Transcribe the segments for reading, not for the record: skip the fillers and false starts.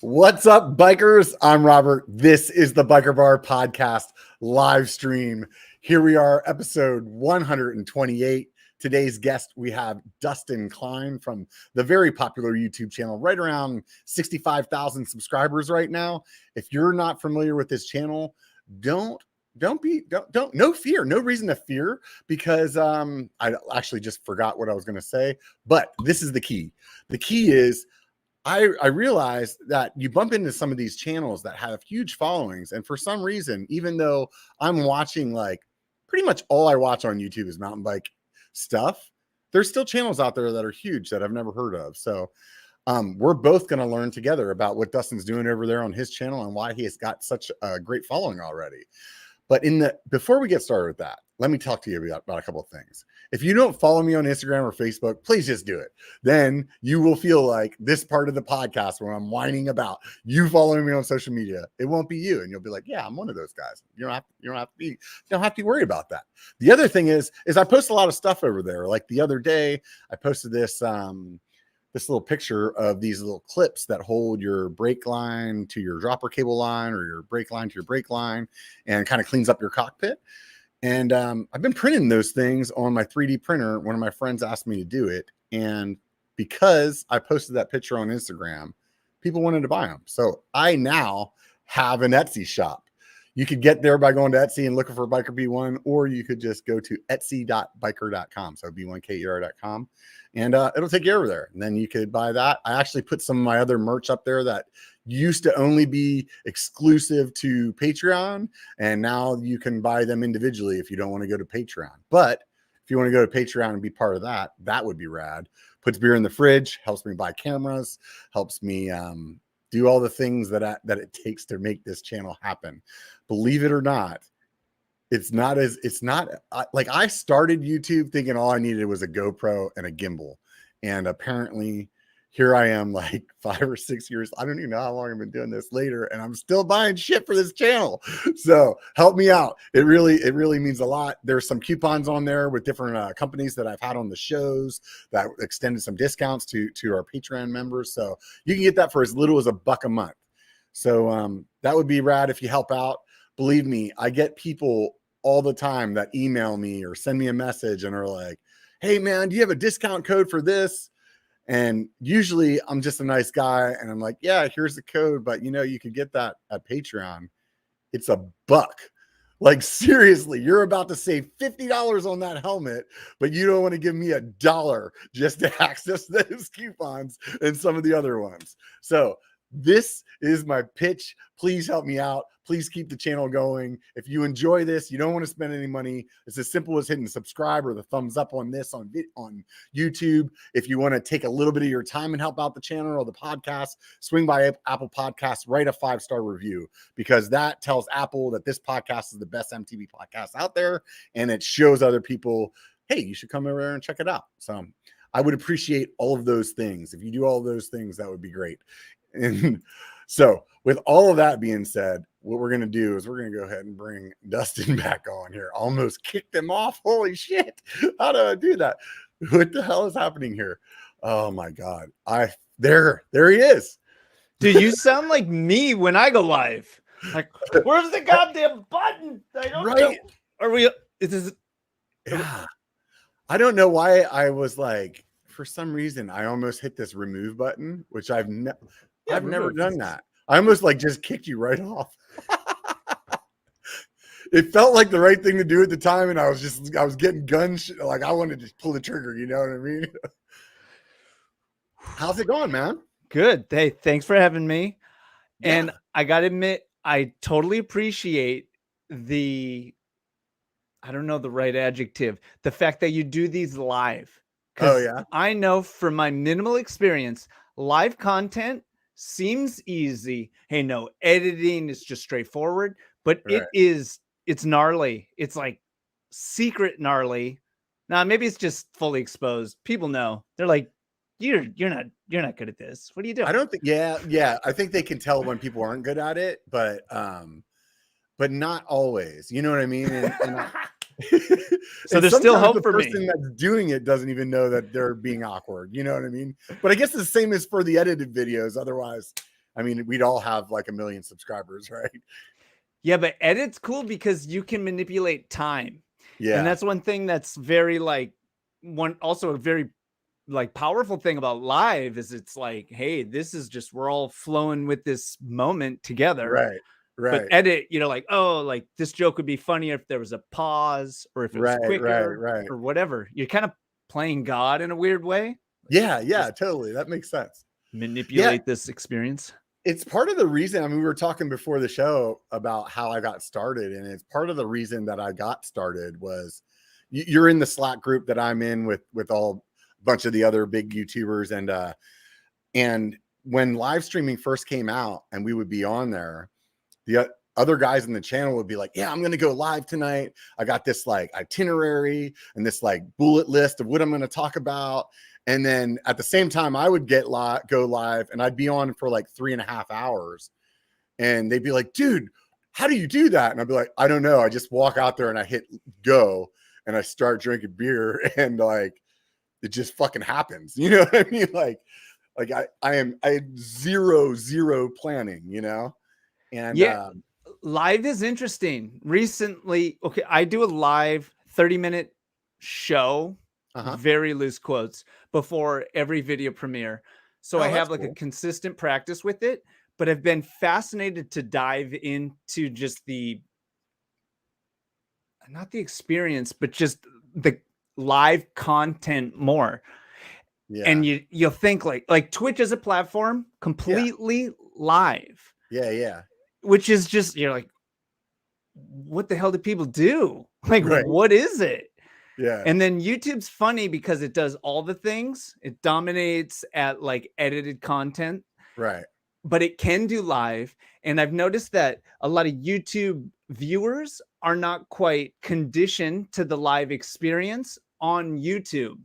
What's up, bikers? I'm Robert. This is the B1KER Bar Podcast live stream. Here we are, episode 128. Today's guest, we have Dustin Klein from the very popular YouTube channel, right around 65,000 subscribers right now. If you're not familiar with this channel, no fear, no reason to fear, because I actually just forgot what I was going to say, but this is the key. The key is I realized that you bump into some of these channels that have huge followings, and for some reason, even though I'm watching, like, pretty much all I watch on YouTube is mountain bike stuff, there's still channels out there that are huge that I've never heard of. So we're both going to learn together about what Dustin's doing over there on his channel and why he has got such a great following already. But before we get started with that, let me talk to you about a couple of things. If you don't follow me on Instagram or Facebook, please just do it. Then you will feel like this part of the podcast where I'm whining about you following me on social media. It won't be you, and you'll be like, "Yeah, I'm one of those guys." You don't have to be worried about that. The other thing is I post a lot of stuff over there. Like the other day, I posted this little picture of these little clips that hold your brake line to your dropper cable line, or your brake line to your brake line, and kind of cleans up your cockpit. And I've been printing those things on my 3D printer. One of my friends asked me to do it. And because I posted that picture on Instagram, people wanted to buy them. So I now have an Etsy shop. You could get there by going to Etsy and looking for BIKER B1, or you could just go to etsy.biker.com. So B1KER.com, and it'll take you over there. And then you could buy that. I actually put some of my other merch up there that used to only be exclusive to Patreon, and now you can buy them individually if you don't want to go to Patreon. But if you want to go to Patreon and be part of that, that would be rad. Puts beer in the fridge, helps me buy cameras, helps me do all the things that it takes to make this channel happen. Believe it or not, like, I started YouTube thinking all I needed was a GoPro and a gimbal. And apparently here I am, like 5 or 6 years. I don't even know how long I've been doing this later, and I'm still buying shit for this channel. So help me out. It really means a lot. There's some coupons on there with different companies that I've had on the shows that extended some discounts to our Patreon members. So you can get that for as little as $1 a month. So that would be rad if you help out. Believe me, I get people all the time that email me or send me a message and are like, "Hey man, do you have a discount code for this?" And usually I'm just a nice guy, and I'm like, "Yeah, here's the code, but you could get that at Patreon. It's $1." Like, seriously, you're about to save $50 on that helmet, but you don't want to give me $1 just to access those coupons and some of the other ones. So this is my pitch. Please help me out. Please keep the channel going. If you enjoy this, you don't want to spend any money, it's as simple as hitting subscribe or the thumbs up on this on YouTube. If you want to take a little bit of your time and help out the channel or the podcast, swing by Apple Podcasts, write a 5-star review, because that tells Apple that this podcast is the best MTB podcast out there, and it shows other people, hey, you should come over there and check it out. So I would appreciate all of those things. If you do all those things, that would be great. And so with all of that being said, what we're going to do is we're going to go ahead and bring Dustin back on here. Almost kicked him off. Holy shit. How do I do that? What the hell is happening here? Oh my God. There he is. Dude, you sound like me when I go live. Like, where's the goddamn button? I don't know. Are we? Yeah. I don't know why I was like, for some reason, I almost hit this remove button, which I've never done that. I almost like just kicked you right off. It felt like the right thing to do at the time, and I was getting like I wanted to just pull the trigger. You know what I mean? How's it going, man? Good. Hey, thanks for having me. Yeah. And I gotta admit, I totally appreciate I don't know the right adjective, the fact that you do these live. Oh yeah. I know from my minimal experience, live content seems easy. Hey, no editing, is just straightforward, but Right. it's gnarly. It's like secret gnarly. Now, maybe it's just fully exposed. People know. They're like, you're not good at this. What are you doing? I don't think, yeah. I think they can tell when people aren't good at it, but not always. You know what I mean? So there's still hope for me. The person that's doing it doesn't even know that they're being awkward. You know what I mean? But I guess the same is for the edited videos. Otherwise, I mean, we'd all have like 1 million subscribers, right? Yeah, but edit's cool because you can manipulate time. Yeah. And that's one thing that's very like also a very like powerful thing about live is it's like, hey, this is just we're all flowing with this moment together. Right. But Right. edit, like, oh, like this joke would be funnier if there was a pause or if it was quicker Right. or whatever. You're kind of playing God in a weird way. Yeah, totally. That makes sense. Manipulate this experience. It's part of the reason. I mean, we were talking before the show about how I got started, and it's part of the reason that I got started was you're in the Slack group that I'm in with all a bunch of the other big YouTubers, and when live streaming first came out, and we would be on there, the other guys in the channel would be like, yeah, I'm going to go live tonight. I got this like itinerary and this like bullet list of what I'm going to talk about. And then at the same time, I would go live, and I'd be on for like 3.5 hours. And they'd be like, dude, how do you do that? And I'd be like, I don't know. I just walk out there and I hit go and I start drinking beer, and like, it just fucking happens. You know what I mean? Like I had zero planning, And yeah, live is interesting. Recently, okay, I do a live 30-minute show, very loose quotes, before every video premiere. So I have like a consistent practice with it, but I've been fascinated to dive into just not the experience, but just the live content more. Yeah. And you'll think like Twitch as a platform, completely live. Yeah. Which is just, you're like, what the hell do people do? Like, what is it? Yeah. And then YouTube's funny because it does all the things. It dominates at like edited content. Right. But it can do live. And I've noticed that a lot of YouTube viewers are not quite conditioned to the live experience on YouTube.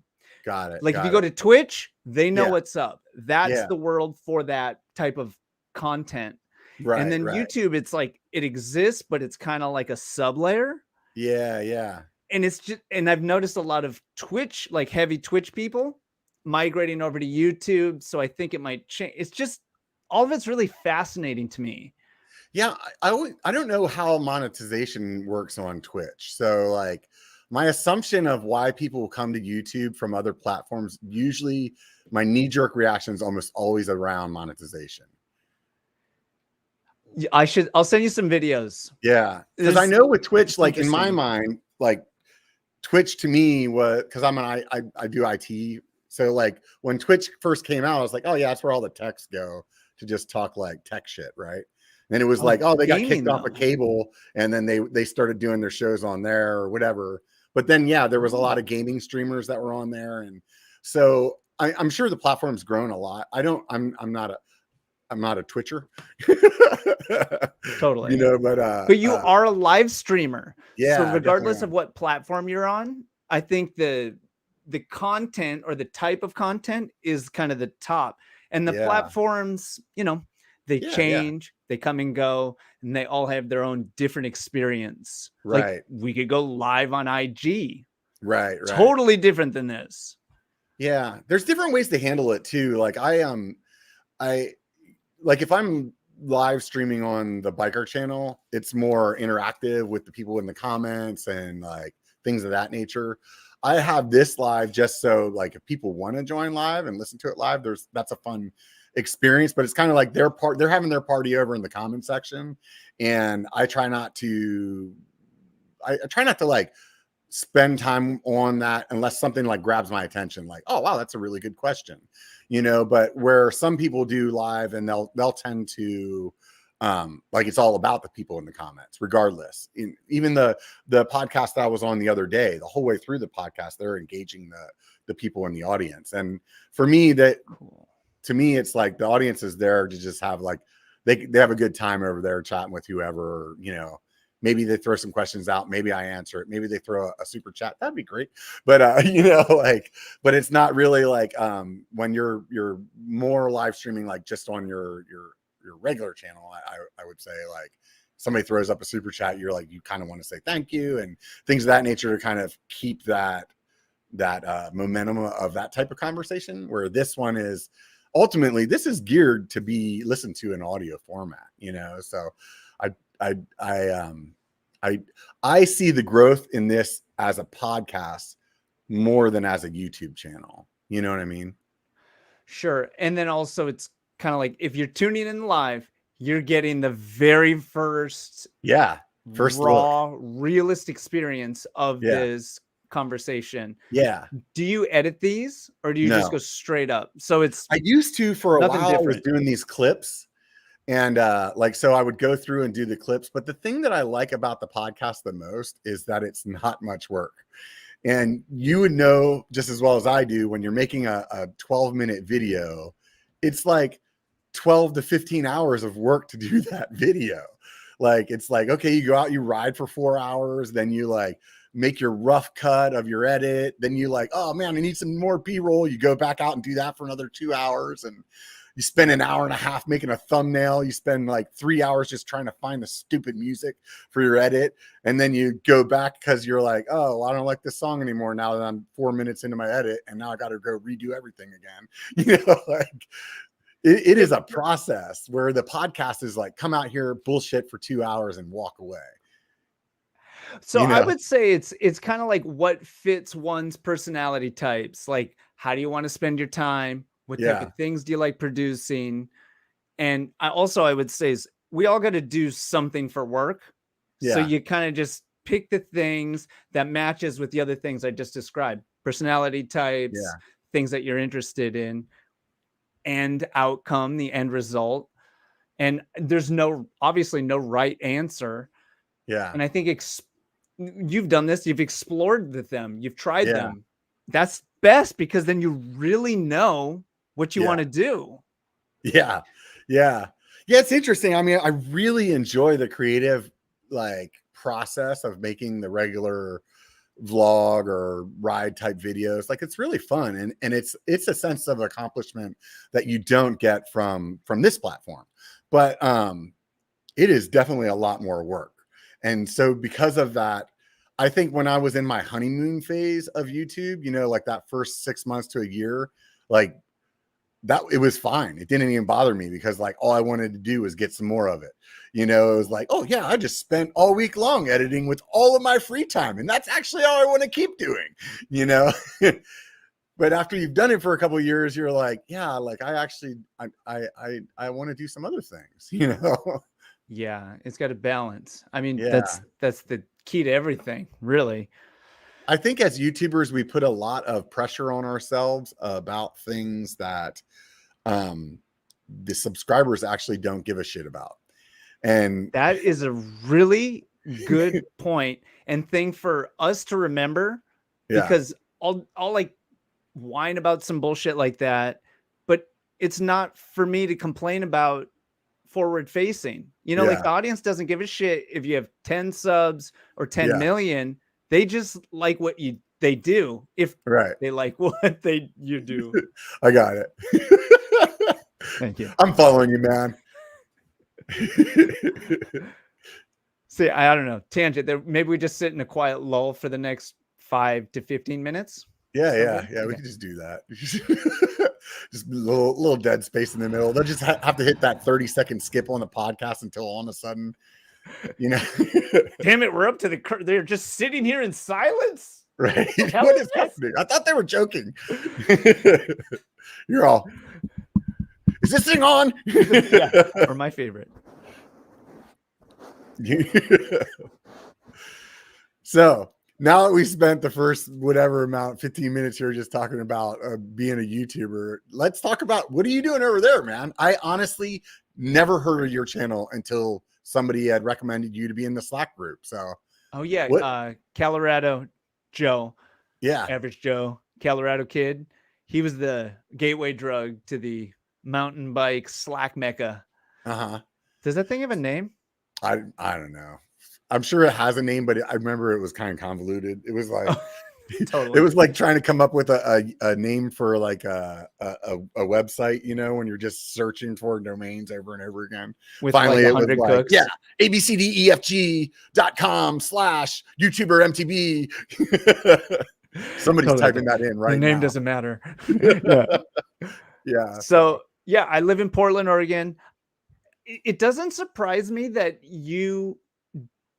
Got it. Like if you go to Twitch, they know what's up. That's the world for that type of content. Right. And then YouTube, it's like it exists, but it's kind of like a sub layer. Yeah. And it's just, and I've noticed a lot of Twitch, like heavy Twitch people migrating over to YouTube. So I think it might change. It's just, all of it's really fascinating to me. Yeah. I don't know how monetization works on Twitch. So like my assumption of why people come to YouTube from other platforms, usually my knee-jerk reaction is almost always around monetization. I'll send you some videos. Yeah. Because I know with Twitch, like in my mind, like Twitch to me was, because I do IT. So like when Twitch first came out, I was like, oh yeah, that's where all the techs go to just talk like tech shit, right? And it was like, oh, they got kicked off of cable, and then they started doing their shows on there or whatever. But then there was a lot of gaming streamers that were on there, and so I'm sure the platform's grown a lot. I'm not a Twitcher. Totally. But you are a live streamer. Yeah. So regardless of what platform you're on, I think the content or the type of content is kind of the top. And the platforms, they change, they come and go, and they all have their own different experience. Right. Like we could go live on IG. Right. Totally different than this. Yeah. There's different ways to handle it too. Like like if I'm live streaming on the B1KER channel, it's more interactive with the people in the comments and like things of that nature. I have this live just so like if people want to join live and listen to it live, that's a fun experience, but it's kind of like they're having their party over in the comment section, and I try not to like spend time on that unless something like grabs my attention, like, oh wow, that's a really good question, but where some people do live and they'll tend to like it's all about the people in the comments regardless. Even the podcast that I was on the other day, the whole way through the podcast, they're engaging the people in the audience. And for me, to me, it's like the audience is there to just have like, they have a good time over there chatting with whoever, maybe they throw some questions out. Maybe I answer it. Maybe they throw a super chat. That'd be great. But, but it's not really like when you're more live streaming, like just on your regular channel, I would say like somebody throws up a super chat, you're like, you kind of want to say thank you and things of that nature to kind of keep that momentum of that type of conversation, where this one is, ultimately this is geared to be listened to in audio format, you know? So I see the growth in this as a podcast more than as a YouTube channel. You know what I mean? Sure. And then also it's kind of like, if you're tuning in live, you're getting the very first raw, look. realist experience of this conversation. Yeah. Do you edit these or do you just go straight up? So I used to for a while. different. I was doing these clips, and so I would go through and do the clips. But the thing that I like about the podcast the most is that it's not much work. And you would know just as well as I do, when you're making a 12-minute video, it's like 12 to 15 hours of work to do that video. Like, it's like, okay, you go out, you ride for 4 hours, then you like make your rough cut of your edit. Then you like, oh man, I need some more B-roll. You go back out and do that for another 2 hours. And you spend an hour and a half making a thumbnail. You spend like 3 hours just trying to find the stupid music for your edit. And then you go back because you're like, oh, well, I don't like this song anymore now that I'm 4 minutes into my edit. And now I got to go redo everything again. You know, like it is a process where the podcast is like, come out here, bullshit for 2 hours and walk away. So I would say it's kind of like what fits one's personality types. Like, how do you want to spend your time? What type of things do you like producing? And I would say is we all got to do something for work. Yeah. So you kind of just pick the things that matches with the other things I just described, personality types, things that you're interested in, end outcome, the end result. And there's obviously no right answer. Yeah. And I think you've done this, you've explored them, you've tried them. That's best because then you really know what you want to do. Yeah. It's interesting. I mean, I really enjoy the creative process of making the regular vlog or ride type videos. Like, it's really fun. And it's a sense of accomplishment that you don't get from this platform, but it is definitely a lot more work. And so because of that, I think when I was in my honeymoon phase of YouTube, you know, like that first 6 months to a year, like that, it was fine. It didn't even bother me because like all I wanted to do was get some more of it. You know, it was like, oh yeah, I just spent all week long editing with all of my free time. And that's actually all I want to keep doing, you know? But after you've done it for a couple of years, you're like, yeah, like I want to do some other things, you know? Yeah, it's got a balance. I mean, that's the key to everything, really. I think as YouTubers, we put a lot of pressure on ourselves about things that the subscribers actually don't give a shit about. And that is a really good point and thing for us to remember, because I'll like whine about some bullshit like that, but it's not for me to complain about forward facing, you know, like the audience doesn't give a shit if you have 10 subs or 10 million. They just like what they do. If they like what you do. I got it. Thank you. I'm following you, man. See, I don't know. Tangent there. Maybe we just sit in a quiet lull for the next 5 to 15 minutes. Yeah. We can just do that. Just a little dead space in the middle. They'll just have to hit that 30-second skip on the podcast until all of a sudden, you know. Damn it, we're up to they're just sitting here in silence. Right. What is happening? I thought they were joking. You're all, is this thing on? Or my favorite. So now that we spent the first whatever amount, 15 minutes here just talking about being a YouTuber, let's talk about what are you doing over there, man? I honestly never heard of your channel until somebody had recommended you to be in the Slack group. So, Colorado Joe. Yeah. Average Joe, Colorado kid. He was the gateway drug to the mountain bike Slack mecca. Does that thing have a name? I don't know. I'm sure it has a name, but I remember it was kind of convoluted. It was like, totally. It was like trying to come up with a name for like a website, you know, when you're just searching for domains over and over again. With finally like it was like, cooks. abcdefg.com/YouTuber MTB. Somebody's typing that in right now. The name doesn't matter. Yeah. So yeah, I live in Portland, Oregon. It doesn't surprise me that you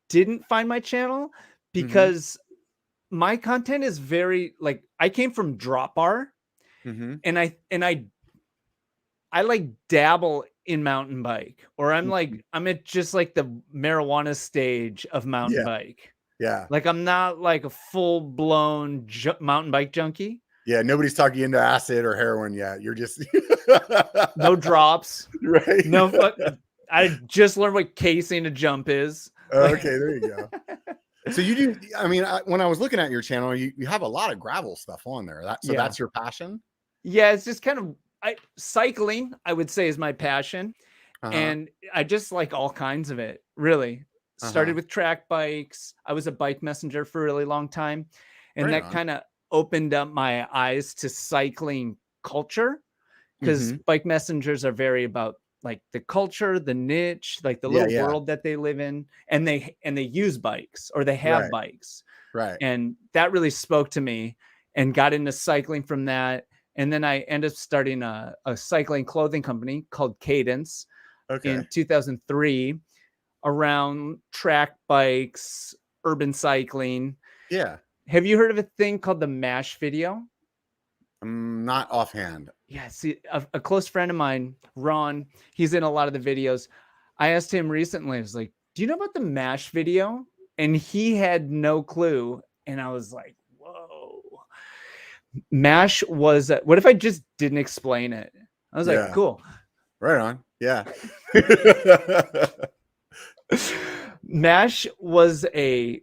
didn't find my channel because my content is very like I came from Drop Bar and I like dabble in mountain bike, or I'm at just like the marijuana stage of mountain bike. Yeah. Like I'm not like a full blown mountain bike junkie. Yeah. Nobody's talking you into acid or heroin yet. You're just no drops. Right. No, I just learned what casing a jump is. Okay, there you go. So you do, I mean, when I was looking at your channel, you have a lot of gravel stuff on there. That's your passion? Yeah, it's just kind of cycling, I would say, is my passion. And I just like all kinds of it, really. Started with track bikes. I was a bike messenger for a really long time. And that kind of opened up my eyes to cycling culture, because bike messengers are very about like the culture, the niche, like the little world that they live in, and they use bikes, or they have bikes. Right. And that really spoke to me and got into cycling from that. And then I ended up starting a cycling clothing company called Cadence in 2003 around track bikes, urban cycling. Yeah. Have you heard of a thing called the MASH video? Not offhand. Yeah, see, a close friend of mine, Ron, he's in a lot of the videos. I asked him recently, I was like, do you know about the MASH video? And he had no clue. And I was like, whoa. MASH was, what if I just didn't explain it? I was like, cool. Right on. Yeah. MASH was a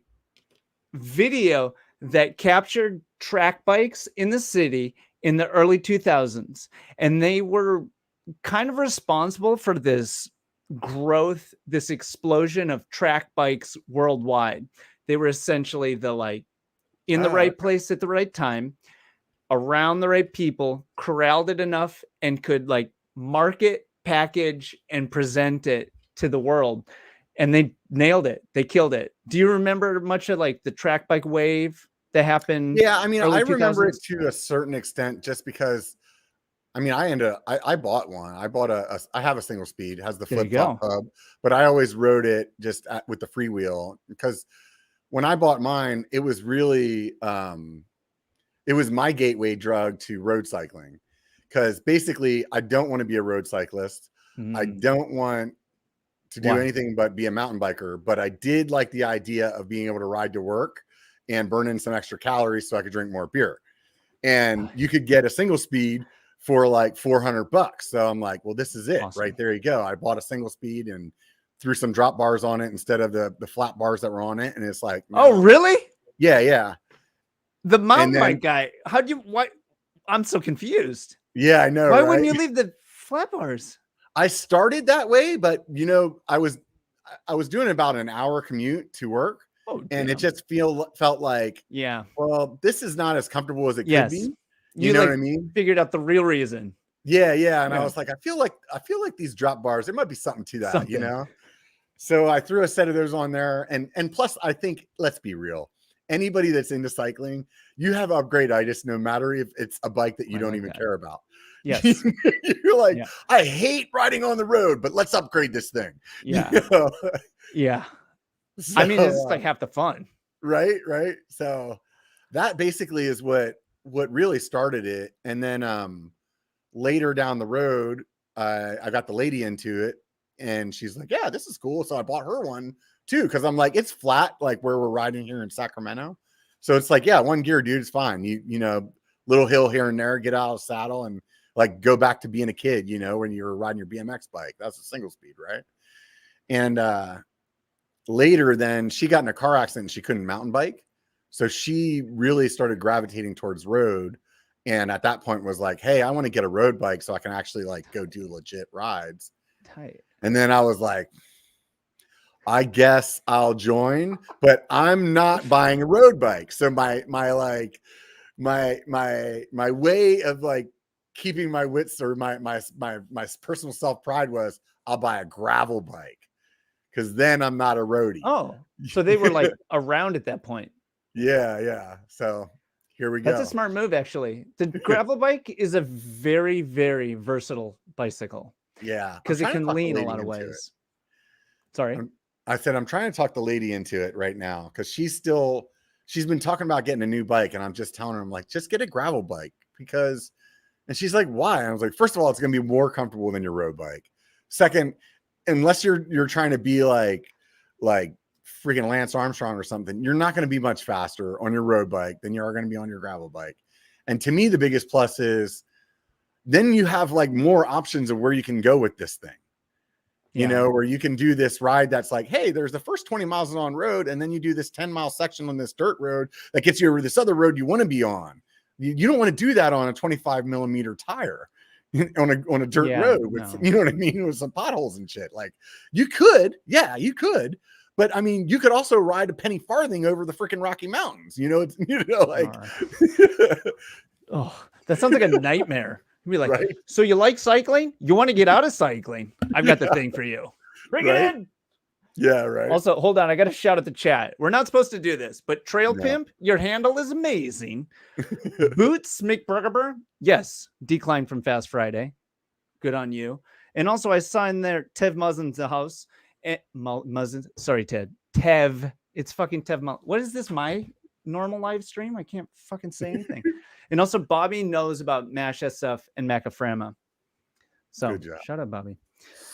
video that captured track bikes in the city in the early 2000s. And they were kind of responsible for this growth, this explosion of track bikes worldwide. They were essentially the like in the right place at the right time, around the right people, corralled it enough, and could like market, package, and present it to the world. And they nailed it. They killed it. Do you remember much of like the track bike wave that happened? Yeah, I mean, I remember 2000s? it to a certain extent, just because. I mean, I bought one. I bought I have a single speed, has the flip flop hub, but I always rode it just with the freewheel, because when I bought mine, it was really, it was my gateway drug to road cycling, because basically I don't want to be a road cyclist. I don't want to do anything but be a mountain biker, but I did like the idea of being able to ride to work and burn in some extra calories so I could drink more beer. And you could get a single speed for like $400. So I'm like, well, this is it. Right there you go. I bought a single speed and threw some drop bars on it instead of the flat bars that were on it. And it's like, oh, really? Yeah. Yeah. The mountain bike guy. Why? I'm so confused. Yeah, I know. Why wouldn't you leave the flat bars? I started that way, but you know, I was doing about an hour commute to work. And it just felt like, well, this is not as comfortable as it could be. You know what I mean? Figured out the real reason. Yeah. And I was like, I feel like these drop bars, there might be something to that, you know? So I threw a set of those on there. And plus, I think, let's be real, anybody that's into cycling, you have upgrade-itis no matter if it's a bike that you don't even care about. Yes. You're like, I hate riding on the road, but let's upgrade this thing. Yeah. You know? Yeah. So, I mean, it's like half the fun. Right. So that basically is what really started it. And then later down the road, I got the lady into it, and she's like, yeah, this is cool. So I bought her one too, because I'm like, it's flat, like where we're riding here in Sacramento. So it's like, yeah, one gear, dude, it's fine. You know, little hill here and there, get out of the saddle and like go back to being a kid, you know, when you were riding your BMX bike. That's a single speed, right? And later then she got in a car accident and she couldn't mountain bike. So she really started gravitating towards road. And at that point was like, hey, I want to get a road bike so I can actually like go do legit rides. Tight. And then I was like, I guess I'll join, but I'm not buying a road bike. So my way of like keeping my wits, or my personal self-pride was, I'll buy a gravel bike, because then I'm not a roadie. Oh, so they were like around at that point. Yeah. So Here we go. That's a smart move, actually. The gravel bike is a very, very versatile bicycle. Yeah. Because it can lean a lot of ways. Sorry. I said, I'm trying to talk the lady into it right now because she's been talking about getting a new bike. And I'm just telling her, I'm like, just get a gravel bike and she's like, why? And I was like, first of all, it's going to be more comfortable than your road bike. Second, unless you're trying to be like freaking Lance Armstrong or something, you're not going to be much faster on your road bike than you are going to be on your gravel bike. And to me, the biggest plus is then you have like more options of where you can go with this thing, you know, where you can do this ride that's like, hey, there's the first 20 miles on road, and then you do this 10-mile section on this dirt road that gets you over this other road you want to be on. You don't want to do that on a 25 millimeter tire on a dirt road with, you know what I mean, with some potholes and shit. Like you could, but I mean, you could also ride a penny farthing over the freaking Rocky Mountains. You know, like. Oh, that sounds like a nightmare. You'd be like, right? So you like cycling? You want to get out of cycling? I've got the thing for you. Bring it in. Yeah, right. Also, hold on. I got to shout at the chat. We're not supposed to do this, but Trail Pimp, your handle is amazing. Boots McBurger, yes, declined from Fast Friday. Good on you. And also, I signed there Tev Muzzin's the house. Muzzin, sorry, Ted. Tev. It's fucking Tev. What is this? My normal live stream? I can't fucking say anything. And also, Bobby knows about MASH SF and Macaframa. So, shout out, Bobby.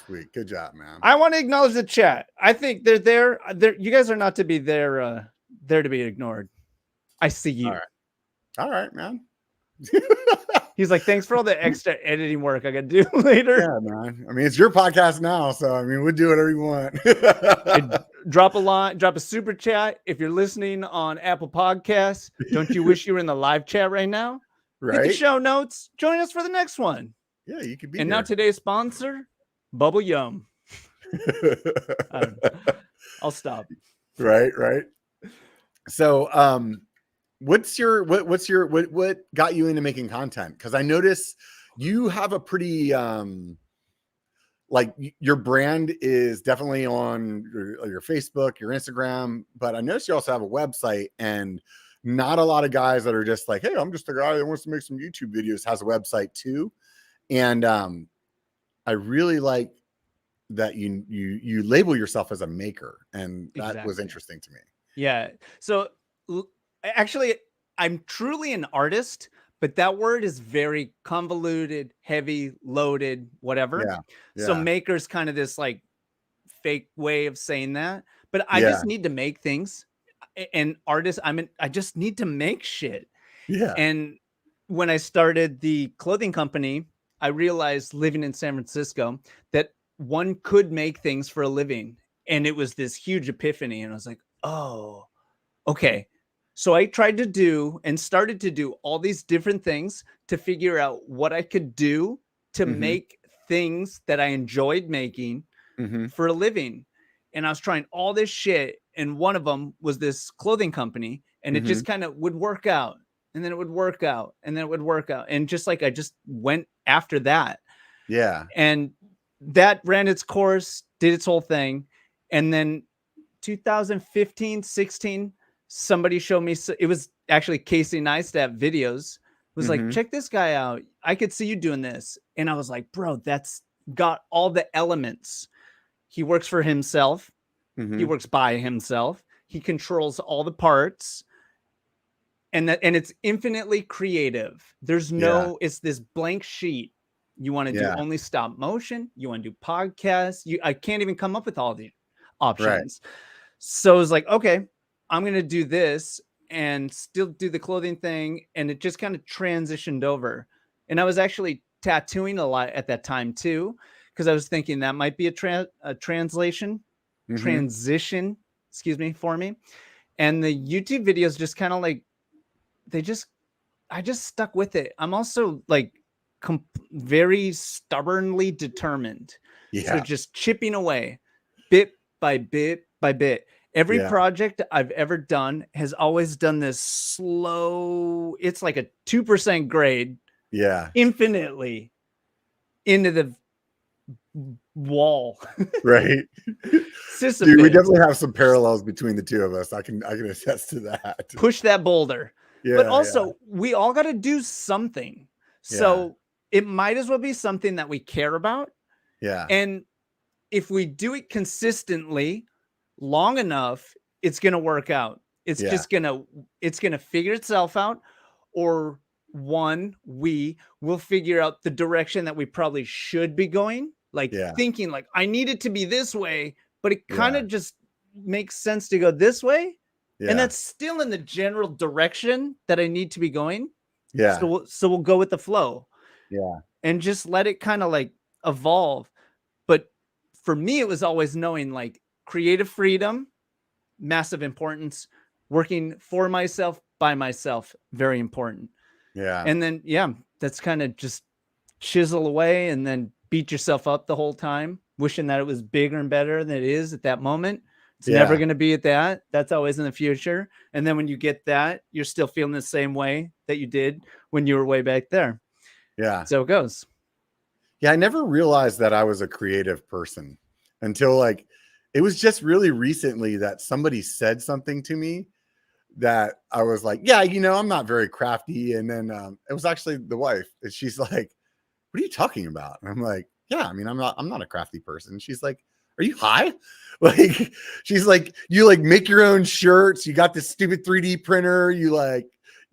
Sweet. Good job, man. I want to acknowledge the chat. I think they're there. You guys are not to be there to be ignored. I see you. All right, man. He's like, thanks for all the extra editing work I got to do later. Yeah, man. I mean, it's your podcast now, so I mean, we'll do whatever you want. Drop a super chat if you're listening on Apple Podcasts. Don't you wish you were in the live chat right now? Right. Hit the show notes. Join us for the next one. Yeah, you could be. And now today's sponsor, Bubble Yum. I'll stop. Right. So, what got you into making content? Because I notice you have a pretty like your brand is definitely on your Facebook, your Instagram, but I noticed you also have a website, and not a lot of guys that are just like, hey, I'm just a guy that wants to make some YouTube videos has a website too. And I really like that you label yourself as a maker, and that was interesting to me. Yeah. So actually, I'm truly an artist, but that word is very convoluted, heavy, loaded, whatever. Yeah. So maker's kind of this like fake way of saying that, but I just need to make things. And artist, I just need to make shit. Yeah. And when I started the clothing company, I realized living in San Francisco that one could make things for a living. And it was this huge epiphany. And I was like, oh, okay. So I tried to do and started to do all these different things to figure out what I could do to make things that I enjoyed making for a living. And I was trying all this shit. And one of them was this clothing company. And it just kind of would work out. And then it would work out. And then it would work out. And just like I just went after that. Yeah. And that ran its course, did its whole thing. And then 2015, 16, somebody showed me, it was actually Casey Neistat videos, was like, check this guy out. I could see you doing this. And I was like, bro, that's got all the elements. He works for himself. He works by himself. He controls all the parts. And it's infinitely creative. There's it's this blank sheet. You want to do only stop motion. You want to do podcasts. I can't even come up with all the options. Right. So it was like, okay, I'm going to do this and still do the clothing thing. And it just kind of transitioned over. And I was actually tattooing a lot at that time too, because I was thinking that might be a transition, for me. And the YouTube videos just kind of like, I just stuck with it. I'm also like very stubbornly determined. So just chipping away bit by bit by bit. Every project I've ever done has always done this slow. It's like a 2% grade. Yeah. Infinitely into the wall. Right. Dude, we definitely have some parallels between the two of us. I can attest to that. Push that boulder. But also, we all got to do something. So it might as well be something that we care about. Yeah. And if we do it consistently long enough, it's going to work out. It's just going to figure itself out. Or we will figure out the direction that we probably should be going. Like thinking like, I need it to be this way, but it kind of just makes sense to go this way. Yeah. And that's still in the general direction that I need to be going. Yeah. So we'll go with the flow. Yeah. And just let it kind of like evolve. But for me, it was always knowing like creative freedom, massive importance, working for myself, by myself, very important. Yeah. And then, that's kind of just chisel away and then beat yourself up the whole time, wishing that it was bigger and better than it is at that moment. It's never going to be at that. That's always in the future. And then when you get that, you're still feeling the same way that you did when you were way back there. Yeah. So it goes. Yeah. I never realized that I was a creative person until like, it was just really recently that somebody said something to me that I was like, yeah, I'm not very crafty. And then it was actually the wife. And she's like, what are you talking about? And I'm like, yeah, I mean, I'm not a crafty person. She's like, are you high? Like, she's like, you like make your own shirts. You got this stupid 3D printer. You like,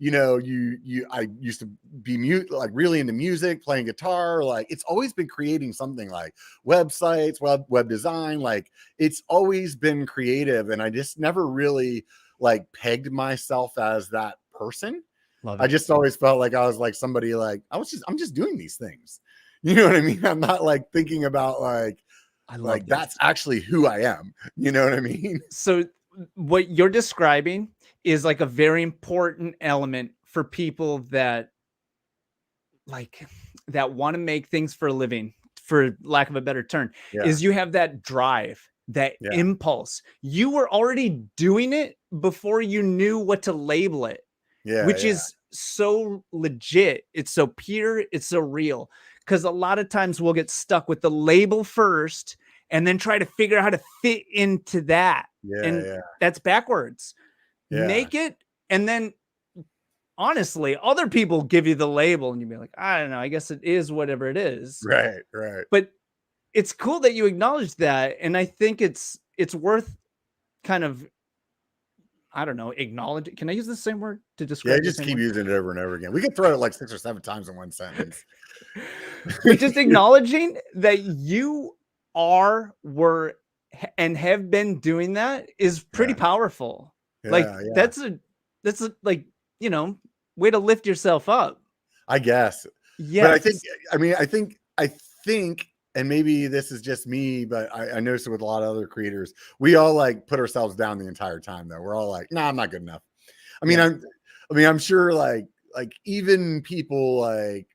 I used to be like really into music, playing guitar. Like it's always been creating something like websites, web design. Like it's always been creative. And I just never really like pegged myself as that person. I just always felt like I was like somebody like, I'm just doing these things. You know what I mean? I'm not like thinking about like that's actually who I am. You know what I mean? So what you're describing is like a very important element for people that want to make things for a living, for lack of a better term, is you have that drive, that impulse. You were already doing it before you knew what to label it, which is so legit. It's so pure. It's so real. Because a lot of times we'll get stuck with the label first and then try to figure out how to fit into that. That's backwards. Make it. And then honestly, other people give you the label and you'll be like, I don't know, I guess it is whatever it is. Right. But it's cool that you acknowledge that. And I think it's worth kind of, I don't know, acknowledge it. Can I use the same word to describe? Yeah, just keep using it over and over again. We could throw it like 6 or 7 times in one sentence. But just acknowledging that you were and have been doing that is pretty powerful. That's a like, way to lift yourself up. I guess. Yeah. But I think, and maybe this is just me, but I noticed it with a lot of other creators. We all like put ourselves down the entire time though. We're all like, nah, I'm not good enough. I'm sure like even people like,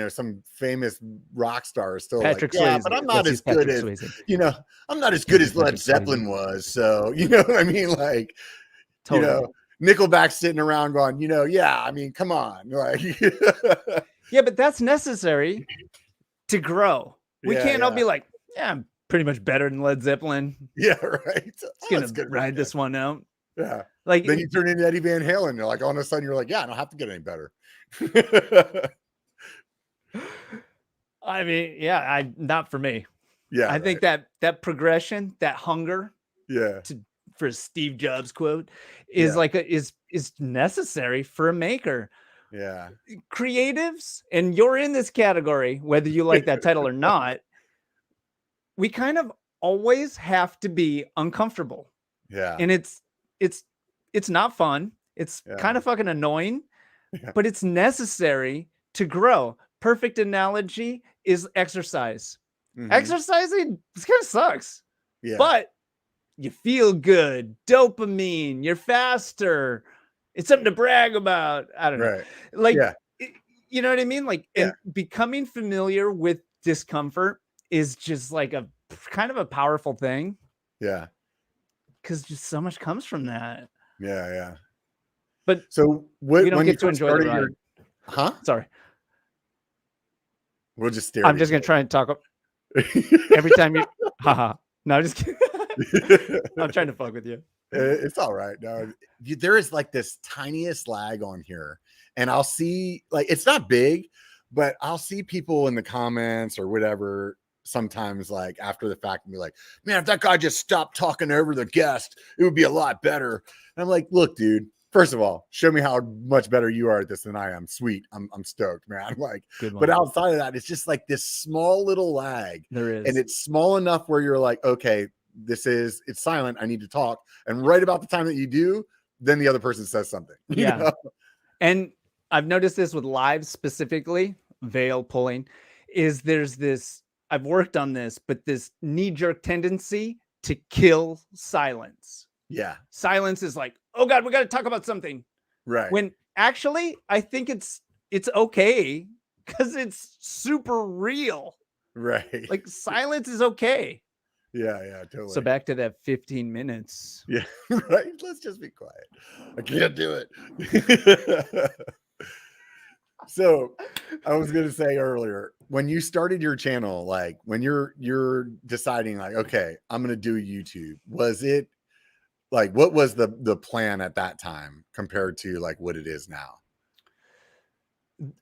some famous rock stars still Patrick like, Swayze, but I'm not as good as, I'm not as good as Led Zeppelin was. So, you know what I mean? Like, totally. Nickelback's sitting around going, come on. Like, yeah, but that's necessary to grow. We can't all be like, I'm pretty much better than Led Zeppelin. Yeah, right. It's gonna ride this one out. Yeah. Like then you turn into Eddie Van Halen. You're like, all of a sudden you're like, I don't have to get any better. I mean, not for me. Yeah. I think that progression, that hunger, for Steve Jobs quote is is necessary for a maker. Yeah. Creatives, and you're in this category, whether you like that title or not, we kind of always have to be uncomfortable. Yeah. And it's not fun. It's kind of fucking annoying, but it's necessary to grow. Perfect analogy is exercise. Mm-hmm. Exercising kind of sucks. Yeah. But you feel good, dopamine, you're faster. It's something to brag about. I don't know. Like, you know what I mean? Like, and becoming familiar with discomfort is just like a kind of a powerful thing. Yeah. Because just so much comes from that. Yeah. But so we don't get to enjoy the ride. Huh? Sorry. We'll just stare. I'm just going to try and talk every time you. Haha. No, I'm just kidding. I'm trying to fuck with you. It's all right. No, there is like this tiniest lag on here, and I'll see like it's not big, but I'll see people in the comments or whatever sometimes like after the fact and be like, man, if that guy just stopped talking over the guest, it would be a lot better. And I'm like, look, dude, first of all, show me how much better you are at this than I am. Sweet. I'm stoked, man. Like, but outside of that, it's just like this small little lag. There is. And it's small enough where you're like, okay, it's silent. I need to talk. And right about the time that you do, then the other person says something. Yeah. You know? And I've noticed this with live specifically, veil pulling, is there's this, I've worked on this, but this knee-jerk tendency to kill silence. Yeah. Silence is like, oh God, we got to talk about something. Right. When actually, I think it's okay because it's super real. Right. Like silence is okay. Yeah, totally. So back to that 15 minutes. Yeah, right. Let's just be quiet. I can't do it. So I was going to say earlier, when you started your channel, like when you're deciding like, okay, I'm going to do YouTube, was it like, what was the plan at that time compared to like what it is now?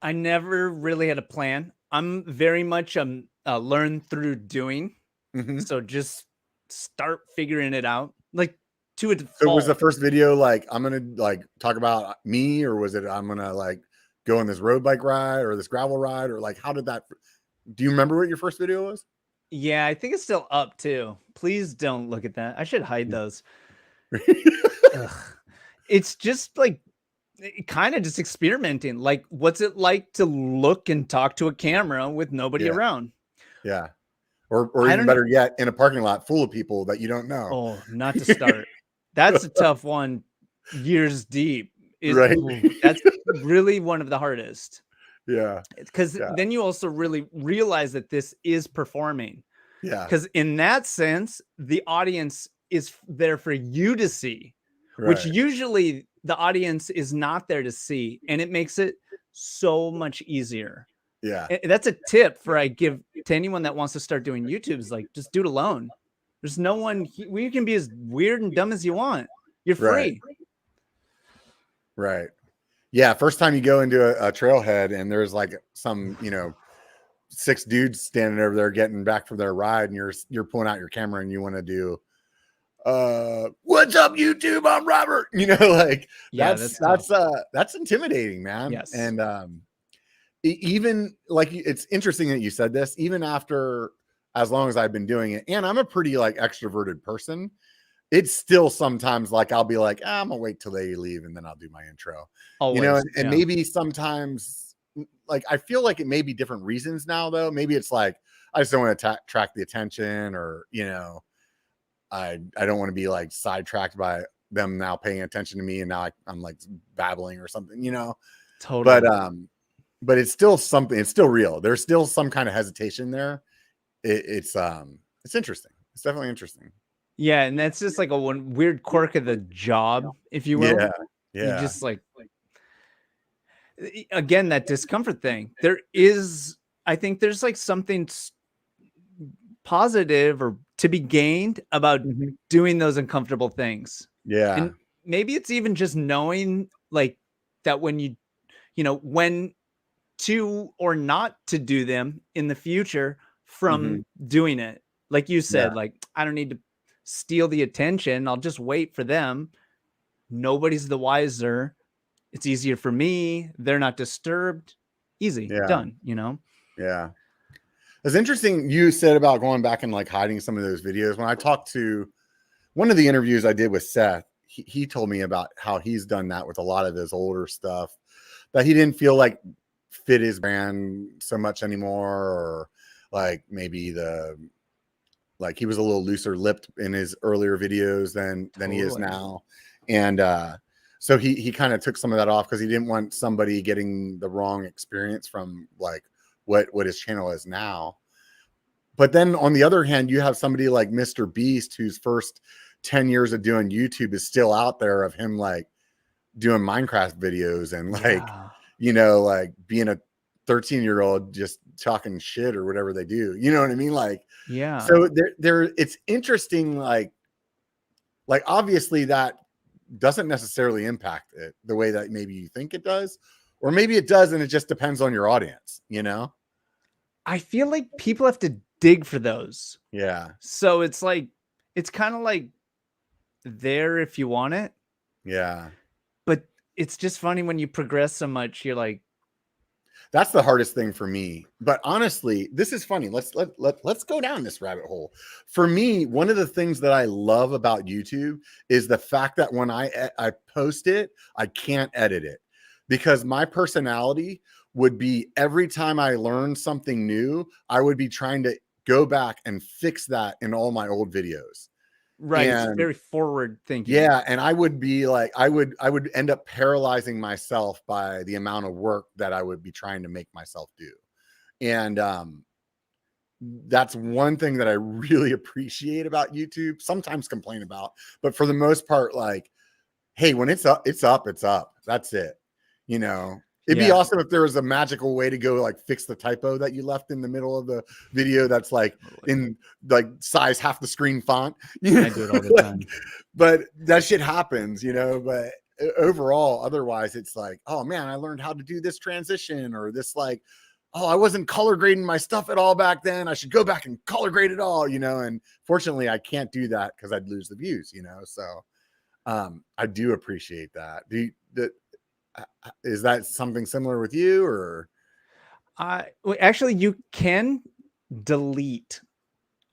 I never really had a plan. I'm very much learn through doing. Mm-hmm. So just start figuring it out. Like to a default. So was the first video like, I'm going to like talk about me, or was it, I'm going to like go on this road bike ride or this gravel ride, or like, how did that, do you remember what your first video was? Yeah, I think it's still up too. Please don't look at that. I should hide those. It's just like kind of just experimenting. Like, what's it like to look and talk to a camera with nobody around? Yeah. Or even better yet, in a parking lot full of people that you don't know. Oh, not to start. That's a tough one. Years deep. Right. That's really one of the hardest. Yeah. Because then you also really realize that this is performing. Yeah. Because in that sense, the audience is there for you to see, which usually the audience is not there to see. And it makes it so much easier. Yeah. And that's a tip I give to anyone that wants to start doing YouTube, is like, just do it alone. There's no one, you can be as weird and dumb as you want. You're free. Right. Yeah. First time you go into a trailhead and there's like some, 6 dudes standing over there getting back from their ride, and you're pulling out your camera and you want to do, what's up YouTube? I'm Robert. Like that's intimidating, man. Yes. And even like, it's interesting that you said this, even after as long as I've been doing it, and I'm a pretty like extroverted person, it's still sometimes like I'll be like, I'm gonna wait till they leave and then I'll do my intro. Always, and maybe sometimes like I feel like it may be different reasons now though. Maybe it's like I just don't want to attract the attention, or I don't want to be like sidetracked by them now paying attention to me, and now I'm like babbling or something, Totally. But it's still something, it's still real. There's still some kind of hesitation there. It's interesting. It's definitely interesting. Yeah. And that's just like a one weird quirk of the job, if you will. Yeah. You just like, again, that discomfort thing. I think there's like something positive or to be gained about doing those uncomfortable things. Yeah. And maybe it's even just knowing like that when when to or not to do them in the future from doing it. Like you said, like, I don't need to steal the attention. I'll just wait for them. Nobody's the wiser. It's easier for me. They're not disturbed. Easy. Done, Yeah. It's interesting you said about going back and like hiding some of those videos. When I talked to one of the interviews I did with Seth, he told me about how he's done that with a lot of his older stuff that he didn't feel like fit his brand so much anymore, or like maybe he was a little looser lipped in his earlier videos than he is now. And so he kind of took some of that off because he didn't want somebody getting the wrong experience from like what his channel is now. But then on the other hand, you have somebody like Mr. Beast, whose first 10 years of doing YouTube is still out there, of him like doing Minecraft videos and like like being a 13-year-old just talking shit or whatever they do. You know what I mean? Like, so there it's interesting. Like like obviously that doesn't necessarily impact it the way that maybe you think it does, or maybe it does and it just depends on your audience, you know? I feel like people have to dig for those. Yeah. So it's like, it's kind of like there if you want it. Yeah. But it's just funny when you progress so much, you're like, that's the hardest thing for me. But honestly, this is funny. Let's go down this rabbit hole. For me, one of the things that I love about YouTube is the fact that when I post it, I can't edit it, because my personality would be every time I learn something new, I would be trying to go back and fix that in all my old videos. right. It's very forward thinking. Yeah. And I would be like, I would end up paralyzing myself by the amount of work that I would be trying to make myself do. And that's one thing that I really appreciate about YouTube, sometimes complain about, but for the most part, like, hey, when it's up, it's up, it's up. That's it. You know, it'd be awesome if there was a magical way to go like fix the typo that you left in the middle of the video that's like in like size half the screen font. You know? I do it all the time. But that shit happens, you know. But overall, otherwise, it's like, oh man, I learned how to do this transition, or this like, oh, I wasn't color grading my stuff at all back then. I should go back and color grade it all, you know. And fortunately, I can't do that because I'd lose the views, you know. So I do appreciate that. Is that something similar with you, or? Well, actually, you can delete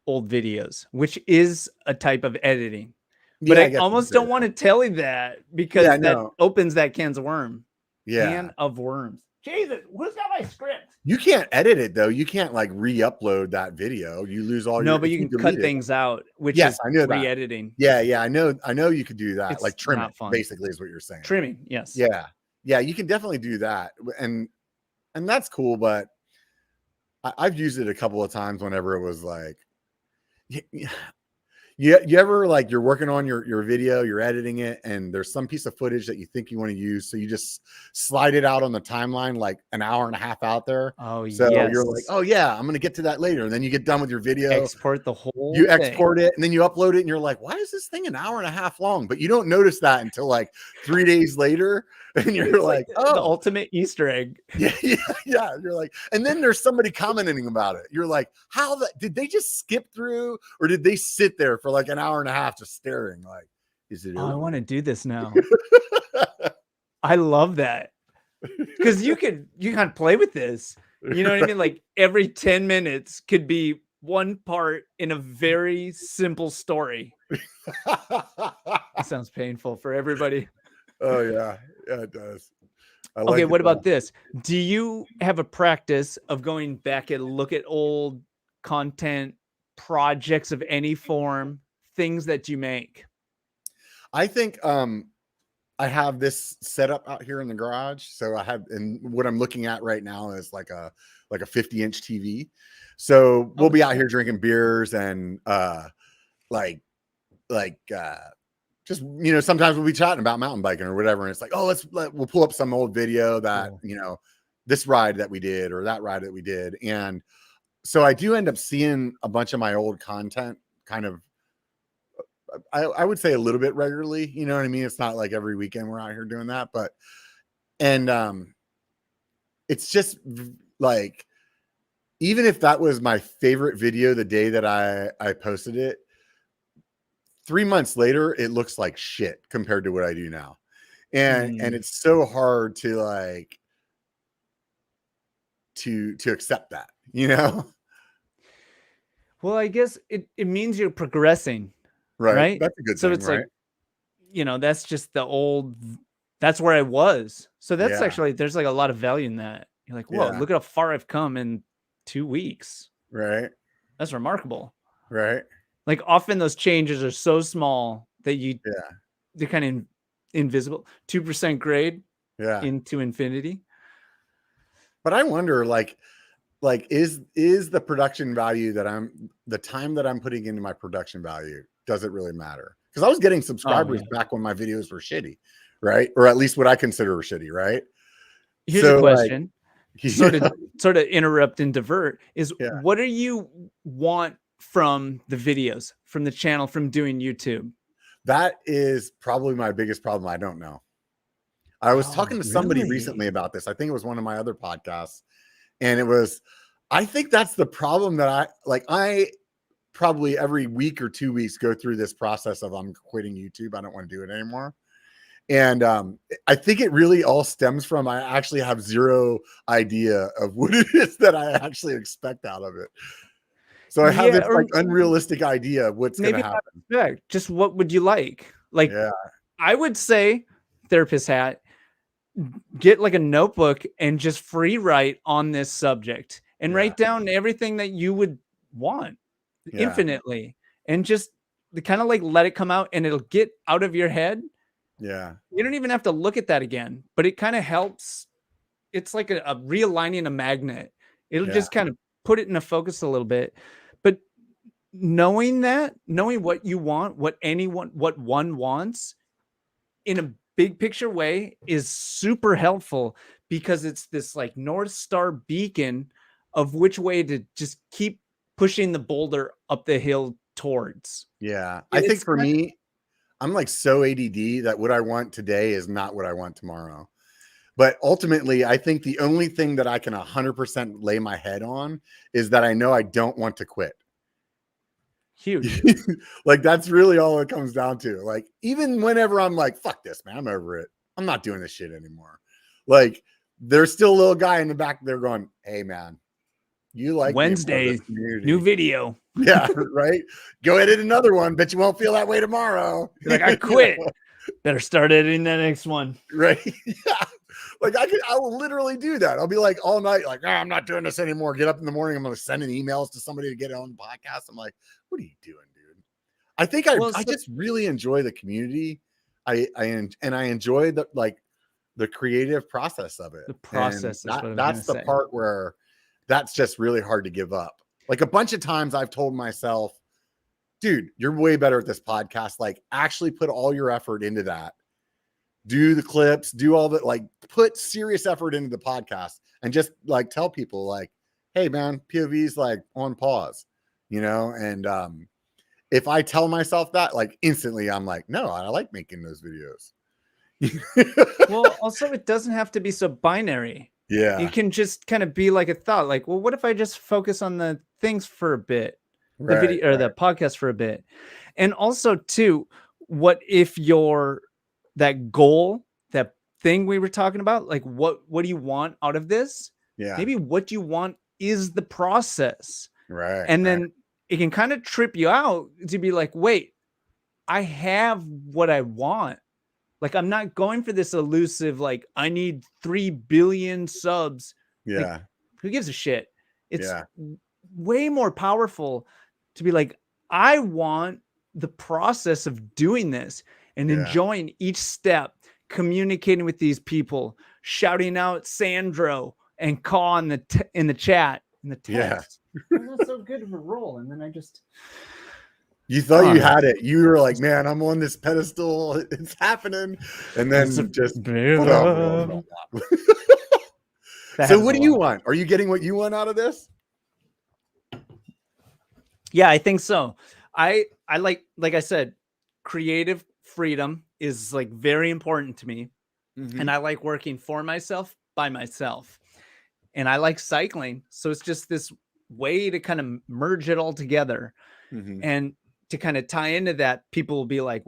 old videos, which is a type of editing. But I almost don't want to tell you that, because that opens that can of worms. Can of worms. Jesus, who's got my script? You can't edit it though. You can't like re-upload that video. You lose all your. No, but you can cut things out, which is I know re-editing. Yeah, I know you could do that. It's like trim it, basically, is what you're saying. Trimming, yes. Yeah, you can definitely do that, and that's cool. But I've used it a couple of times whenever it was like, you ever like you're working on your video, you're editing it, and there's some piece of footage that you think you want to use, so you just slide it out on the timeline like an hour and a half out there. Oh, so you're like, oh yeah, I'm gonna get to that later, and then you get done with your video, export the whole you export it, and then you upload it, and you're like, why is this thing an hour and a half long? But you don't notice that until like 3 days later, and you're like, oh, the ultimate Easter egg. Yeah. You're like, and then there's somebody commenting about it. You're like, did they just skip through, or did they sit there for like an hour and a half just staring? Like, is it? I want to do this now. I love that, because you can play with this. You know what I mean? Like every 10 minutes could be one part in a very simple story. It sounds painful for everybody. Oh yeah, it does. Okay, what about this? Do you have a practice of going back and look at old content, projects of any form, things that you make? I think I have this set up out here in the garage. So I have, and what I'm looking at right now is like a 50-inch TV. So we'll be out here drinking beers and just, you know, sometimes we'll be chatting about mountain biking or whatever. And it's like, oh, we'll pull up some old video that, you know, this ride that we did or that ride that we did. And so I do end up seeing a bunch of my old content kind of, I would say a little bit regularly, you know what I mean? It's not like every weekend we're out here doing that, but, and it's just like, even if that was my favorite video the day that I posted it, 3 months later, it looks like shit compared to what I do now. And it's so hard to like, to accept that, you know? Well, I guess it means you're progressing. Right. That's a good thing, it's right? Like, you know, that's just that's where I was. So that's actually, there's like a lot of value in that. You're like, whoa, look at how far I've come in 2 weeks. Right. That's remarkable. Right. Like often those changes are so small that they're kind of invisible. 2% grade into infinity. But I wonder, like is the production value that the time that I'm putting into my production value, does it really matter? Because I was getting subscribers back when my videos were shitty, right? Or at least what I consider shitty, right? Here's a question. Like, sort of interrupt and divert is what do you want from the videos, from the channel, from doing YouTube? That is probably my biggest problem. I don't know. I was talking to somebody recently about this. I think it was one of my other podcasts. And it was, I think that's the problem that I probably every week or 2 weeks go through this process of I'm quitting YouTube. I don't want to do it anymore. And I think it really all stems from I actually have zero idea of what it is that I actually expect out of it. So I have this like unrealistic idea of what's going to happen. Just what would you like? Like, I would say, therapist hat, get like a notebook and just free write on this subject and write down everything that you would want infinitely and just kind of like let it come out and it'll get out of your head. Yeah. You don't even have to look at that again, but it kind of helps. It's like a realigning a magnet. It'll just kind of put it in a focus a little bit. But knowing what you want, what one wants in a big picture way is super helpful because it's this like North Star beacon of which way to just keep pushing the boulder up the hill towards. Yeah. I think for me, I'm like so ADD that what I want today is not what I want tomorrow. But ultimately, I think the only thing that I can 100% lay my head on is that I know I don't want to quit. Huge. Like, that's really all it comes down to. Like, even whenever I'm like, fuck this, man, I'm over it. I'm not doing this shit anymore. Like, there's still a little guy in the back there going, hey, man, you like Wednesday, new video. Yeah, right. Go edit another one. Bet you won't feel that way tomorrow. Like, I quit. Better start editing the next one. Right. Yeah. Like I will literally do that. I'll be like all night, like, I'm not doing this anymore. Get up in the morning. I'm going to send emails to somebody to get on the podcast. I'm like, what are you doing, dude? I think I just really enjoy the community. I enjoy the creative process of it. The process. That's the part where that's just really hard to give up. Like a bunch of times I've told myself, dude, you're way better at this podcast. Like actually put all your effort into that. Do the clips, do all that, like put serious effort into the podcast and just like tell people like, hey man, POV's like on pause, you know? And if I tell myself that, like instantly I'm like, no, I like making those videos. Well, also it doesn't have to be so binary. Yeah. You can just kind of be like a thought, like, well, what if I just focus on the things for a bit, the video or the podcast for a bit? And also too, what if that goal, that thing we were talking about, like what do you want out of this? Yeah. Maybe what you want is the process. Right. And then it can kind of trip you out to be like, wait, I have what I want. Like, I'm not going for this elusive, like, I need 3 billion subs. Yeah. Like, who gives a shit? It's way more powerful to be like, I want the process of doing this and enjoying each step, communicating with these people, shouting out Sandro and Caw in the chat, in the text. I'm not so good of a role. And then I just... You thought you had it. You were like, man, I'm on this pedestal. It's happening. And then just... So what do you want? Are you getting what you want out of this? Yeah, I think so. I like I said, creative freedom is like very important to me. Mm-hmm. And I like working for myself, by myself. And I like cycling. So it's just this way to kind of merge it all together. Mm-hmm. And to kind of tie into that, people will be like,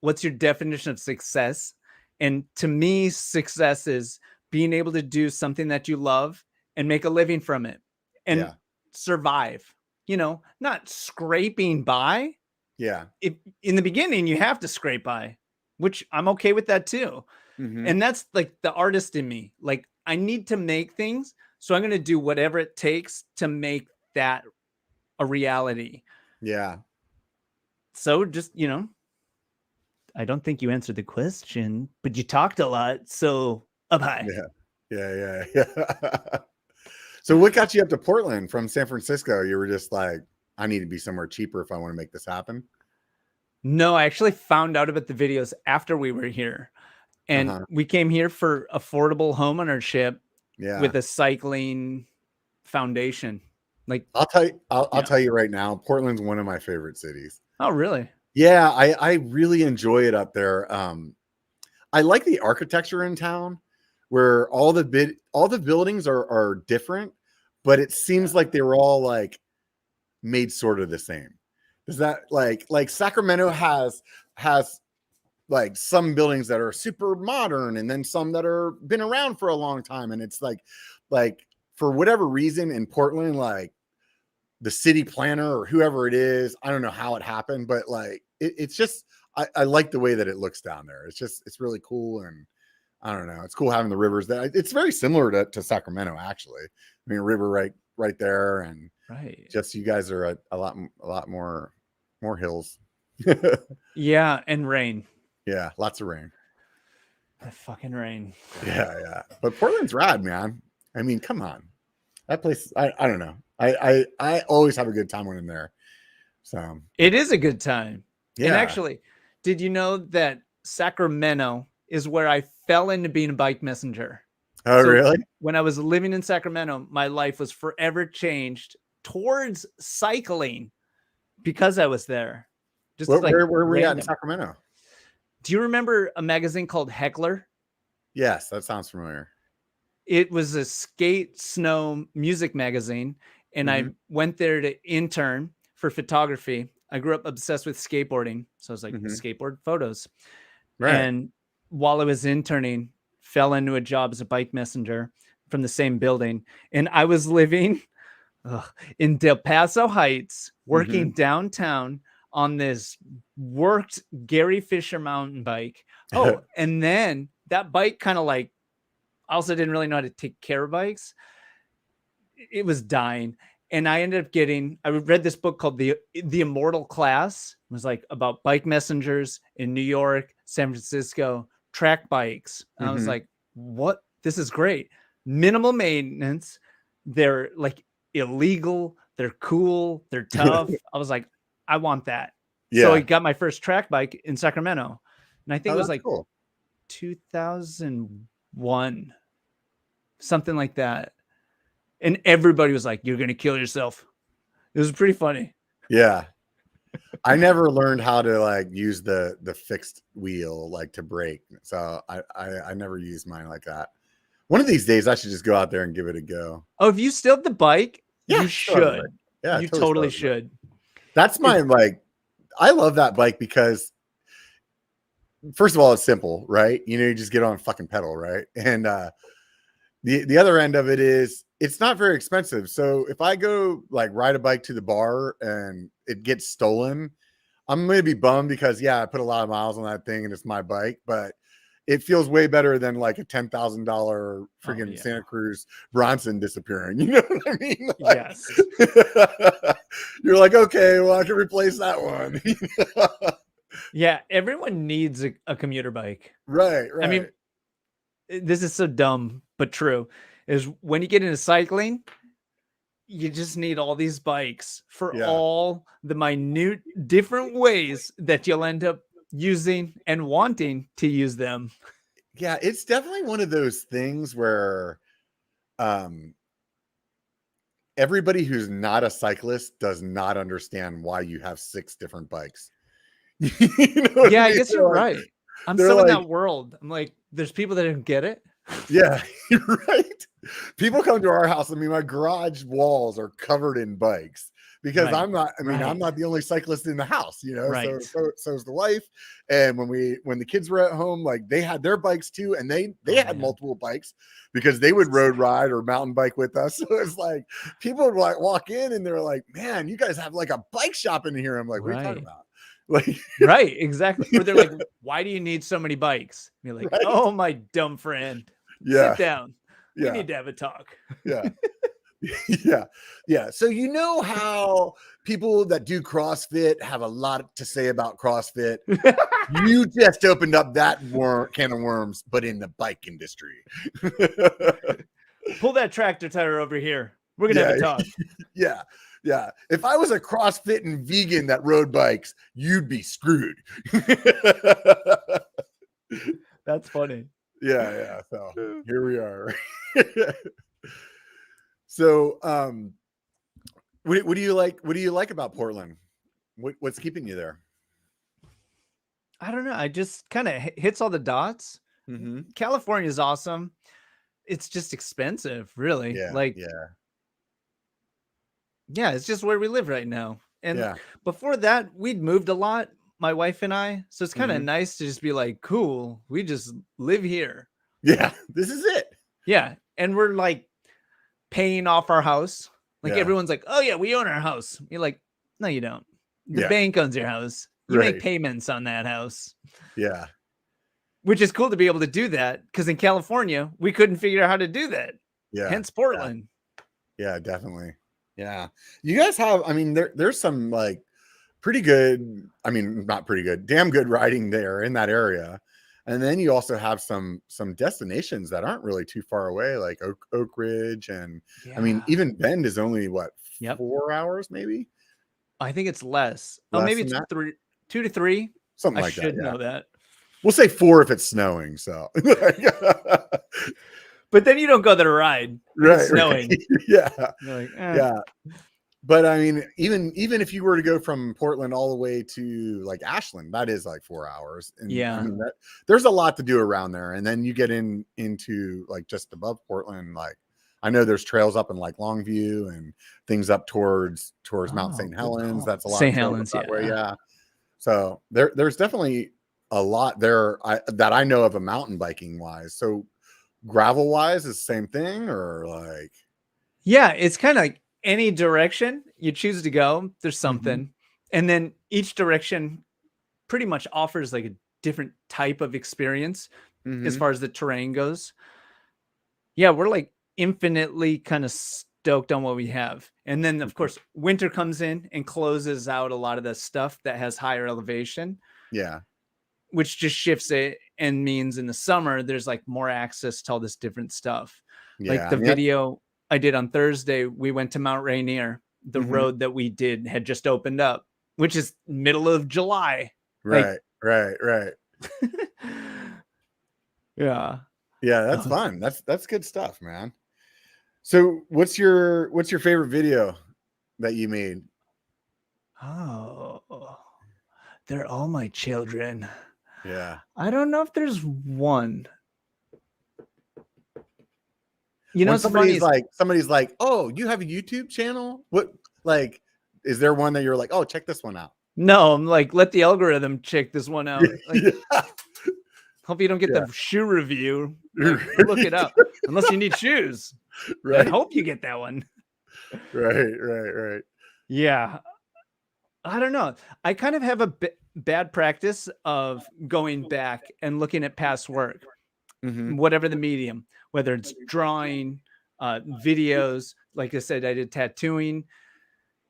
what's your definition of success? And to me, success is being able to do something that you love and make a living from it and survive, you know, not scraping by. Yeah. If in the beginning you have to scrape by, which I'm okay with that too. Mm-hmm. And that's like the artist in me. Like I need to make things. So I'm going to do whatever it takes to make that a reality. Yeah. So just, you know, I don't think you answered the question, but you talked a lot. So up high. Yeah. So what got you up to Portland from San Francisco? You were just like, I need to be somewhere cheaper if I want to make this happen. No, I actually found out about the videos after we were here. And we came here for affordable home ownership with a cycling foundation. Like I'll tell you right now, Portland's one of my favorite cities. Oh, really? Yeah, I really enjoy it up there. I like the architecture in town where all the buildings are different, but it seems like they were all like made sort of the same. Is that like Sacramento has like some buildings that are super modern and then some that are been around for a long time, and it's like for whatever reason in Portland, like the city planner or whoever it is, I don't know how it happened, but like it's just I like the way that it looks down there. It's really cool, and I don't know, it's cool having the rivers that it's very similar to Sacramento actually. I mean, a river right there, and right, just you guys are a lot more hills. Yeah, and rain. Yeah, lots of rain. The fucking rain. Yeah. But Portland's rad, man. I mean, come on. That place, I don't know. I always have a good time when I'm there. So it is a good time. yeah. And actually, did you know that Sacramento is where I fell into being a bike messenger? Oh, So really? when I was living in Sacramento, my life was forever changed towards cycling because I was there. Just like Where were we at in random. Sacramento? Do you remember a magazine called Heckler? Yes, that sounds familiar. It was a skate snow music magazine, and I went there to intern for photography. I grew up obsessed with skateboarding, so I was like skateboard photos. Right. And while I was interning, fell into a job as a bike messenger from the same building, and I was living in Del Paso Heights, working downtown on this worked Gary Fisher mountain bike. Oh, and then that bike kind of like, I also didn't really know how to take care of bikes. It was dying. And I ended up I read this book called The Immortal Class. It was like about bike messengers in New York, San Francisco, track bikes. And I was like, what? This is great. Minimal maintenance. They're like illegal. They're cool. They're tough. I was like, I want that. Yeah. So I got my first track bike in Sacramento. And I think it was like cool. 2001, something like that. And everybody was like, you're going to kill yourself. It was pretty funny. Yeah. I never learned how to like use the fixed wheel like to brake. So I never used mine like that. One of these days I should just go out there and give it a go. Oh, if you still have the bike, Yeah, you should. Yeah, you totally should. That's my I love that bike because first of all, it's simple, right? You know, you just get on a fucking pedal, right? And the other end of it is it's not very expensive. So if I go like ride a bike to the bar and it gets stolen, I'm going to be bummed because I put a lot of miles on that thing and it's my bike, but it feels way better than like a $10,000 freaking Santa Cruz Bronson disappearing. You know what I mean? Like, yes. You're like, okay, well, I can replace that one. Yeah, everyone needs a commuter bike. Right. I mean, this is so dumb, but true, is when you get into cycling, you just need all these bikes for all the minute different ways that you'll end up using and wanting to use them. Yeah, it's definitely one of those things where everybody who's not a cyclist does not understand why you have 6 different bikes. You know I guess you're right. I'm so in that world. I'm like, there's people that don't get it. Yeah, you're right. People come to our house. I mean, my garage walls are covered in bikes because I'm not the only cyclist in the house, you know. Right. So is the wife. And when the kids were at home, like they had their bikes too, and they had multiple bikes because they would road ride or mountain bike with us. So it's like people would like walk in and they're like, "Man, you guys have like a bike shop in here." I'm like, "What are you talking about?" Like, right, exactly. Or they're like, "Why do you need so many bikes?" And you're like, "Oh, my dumb friend. Sit down. We need to have a talk." Yeah. Yeah. So you know how people that do CrossFit have a lot to say about CrossFit. You just opened up that can of worms, but in the bike industry. Pull that tractor tire over here. We're gonna have a talk. Yeah. If I was a CrossFit and vegan that rode bikes, you'd be screwed. That's funny. Yeah. So here we are. So, what do you like? What do you like about Portland? What's keeping you there? I don't know. I just kind of hits all the dots. California is awesome. It's just expensive, really. Yeah, it's just where we live right now. And before that, we'd moved a lot, my wife and I. So it's kind of nice to just be like, cool, we just live here. Yeah, this is it. Yeah. And we're like paying off our house. Like everyone's like, oh yeah, we own our house. You're like, no, you don't. The bank owns your house. You make payments on that house. Yeah. Which is cool to be able to do that, because in California, we couldn't figure out how to do that. Yeah. Hence Portland. Yeah, definitely. Yeah. You guys have, I mean, there's some like pretty good, I mean, not pretty good, damn good riding there in that area. And then you also have some destinations that aren't really too far away, like Oak Ridge. And I mean, even Bend is only what, 4 hours maybe? I think it's less. Oh, maybe it's 2 to 3. Something like that. I should know that. We'll say 4 if it's snowing. So, but then you don't go there to ride. It's snowing. Yeah. You're like, yeah. But I mean, even if you were to go from Portland all the way to like Ashland, that is like 4 hours. And I mean, there's a lot to do around there. And then you get into like just above Portland, like I know there's trails up in like Longview and things up towards Mount St. Helens. That's a lot. St. Helens, that way, So there's definitely a lot there that I know of a mountain biking wise. So gravel wise is the same thing, or like? Yeah, it's kind of like any direction you choose to go, there's something. And then each direction pretty much offers like a different type of experience as far as the terrain goes. Yeah, we're like infinitely kind of stoked on what we have. And then of course winter comes in and closes out a lot of the stuff that has higher elevation. Yeah. Which just shifts it and means in the summer there's like more access to all this different stuff. Like the video I did on Thursday, we went to Mount Rainier. The road that we did had just opened up, which is middle of July. Right. Yeah. Yeah, that's fun. That's good stuff, man. So what's your favorite video that you made? Oh, they're all my children. Yeah. I don't know if there's one. You know, when somebody's like, oh, you have a YouTube channel? What, like, is there one that you're like, oh, check this one out? No, I'm like, let the algorithm check this one out. Like, hope you don't get the shoe review. Like, look it up. Unless you need shoes. Right. I hope you get that one. Right. Yeah. I don't know. I kind of have a bad practice of going back and looking at past work, whatever the medium, whether it's drawing, videos. Like I said, I did tattooing.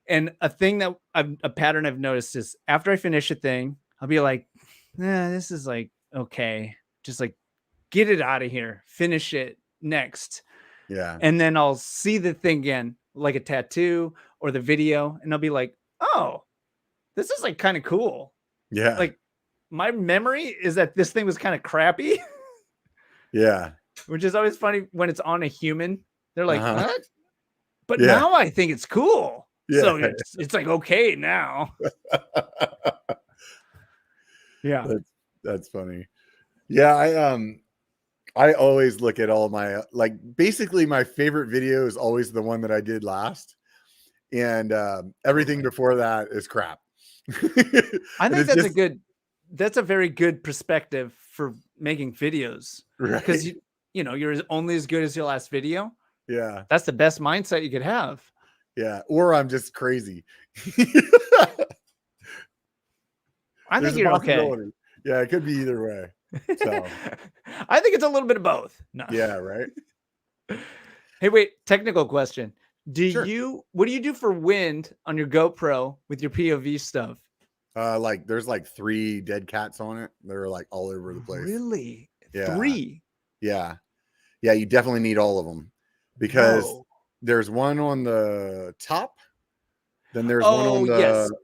And a pattern I've noticed is after I finish a thing, I'll be like, this is like, okay, just like get it out of here, finish it next. Yeah. And then I'll see the thing again, like a tattoo or the video, and I'll be like, oh, this is like kind of cool. Yeah. Like my memory is that this thing was kind of crappy. Yeah. Which is always funny when it's on a human. They're like, what? But now I think it's cool. Yeah. So it's like, okay, now. Yeah. That's funny. Yeah. I always look at all my, like, basically my favorite video is always the one that I did last. And everything before that is crap. I think that's a very good perspective for making videos. Because you know, you're only as good as your last video. Yeah. That's the best mindset you could have. Yeah. Or I'm just crazy. I think you're okay. Yeah, it could be either way. So I think it's a little bit of both. No. Yeah, right. Hey, wait, technical question. What do you do for wind on your GoPro with your POV stuff? Like there's like 3 dead cats on it. They're like all over the place. Really? Yeah. 3? Yeah. Yeah, you definitely need all of them because there's one on the top, then there's one on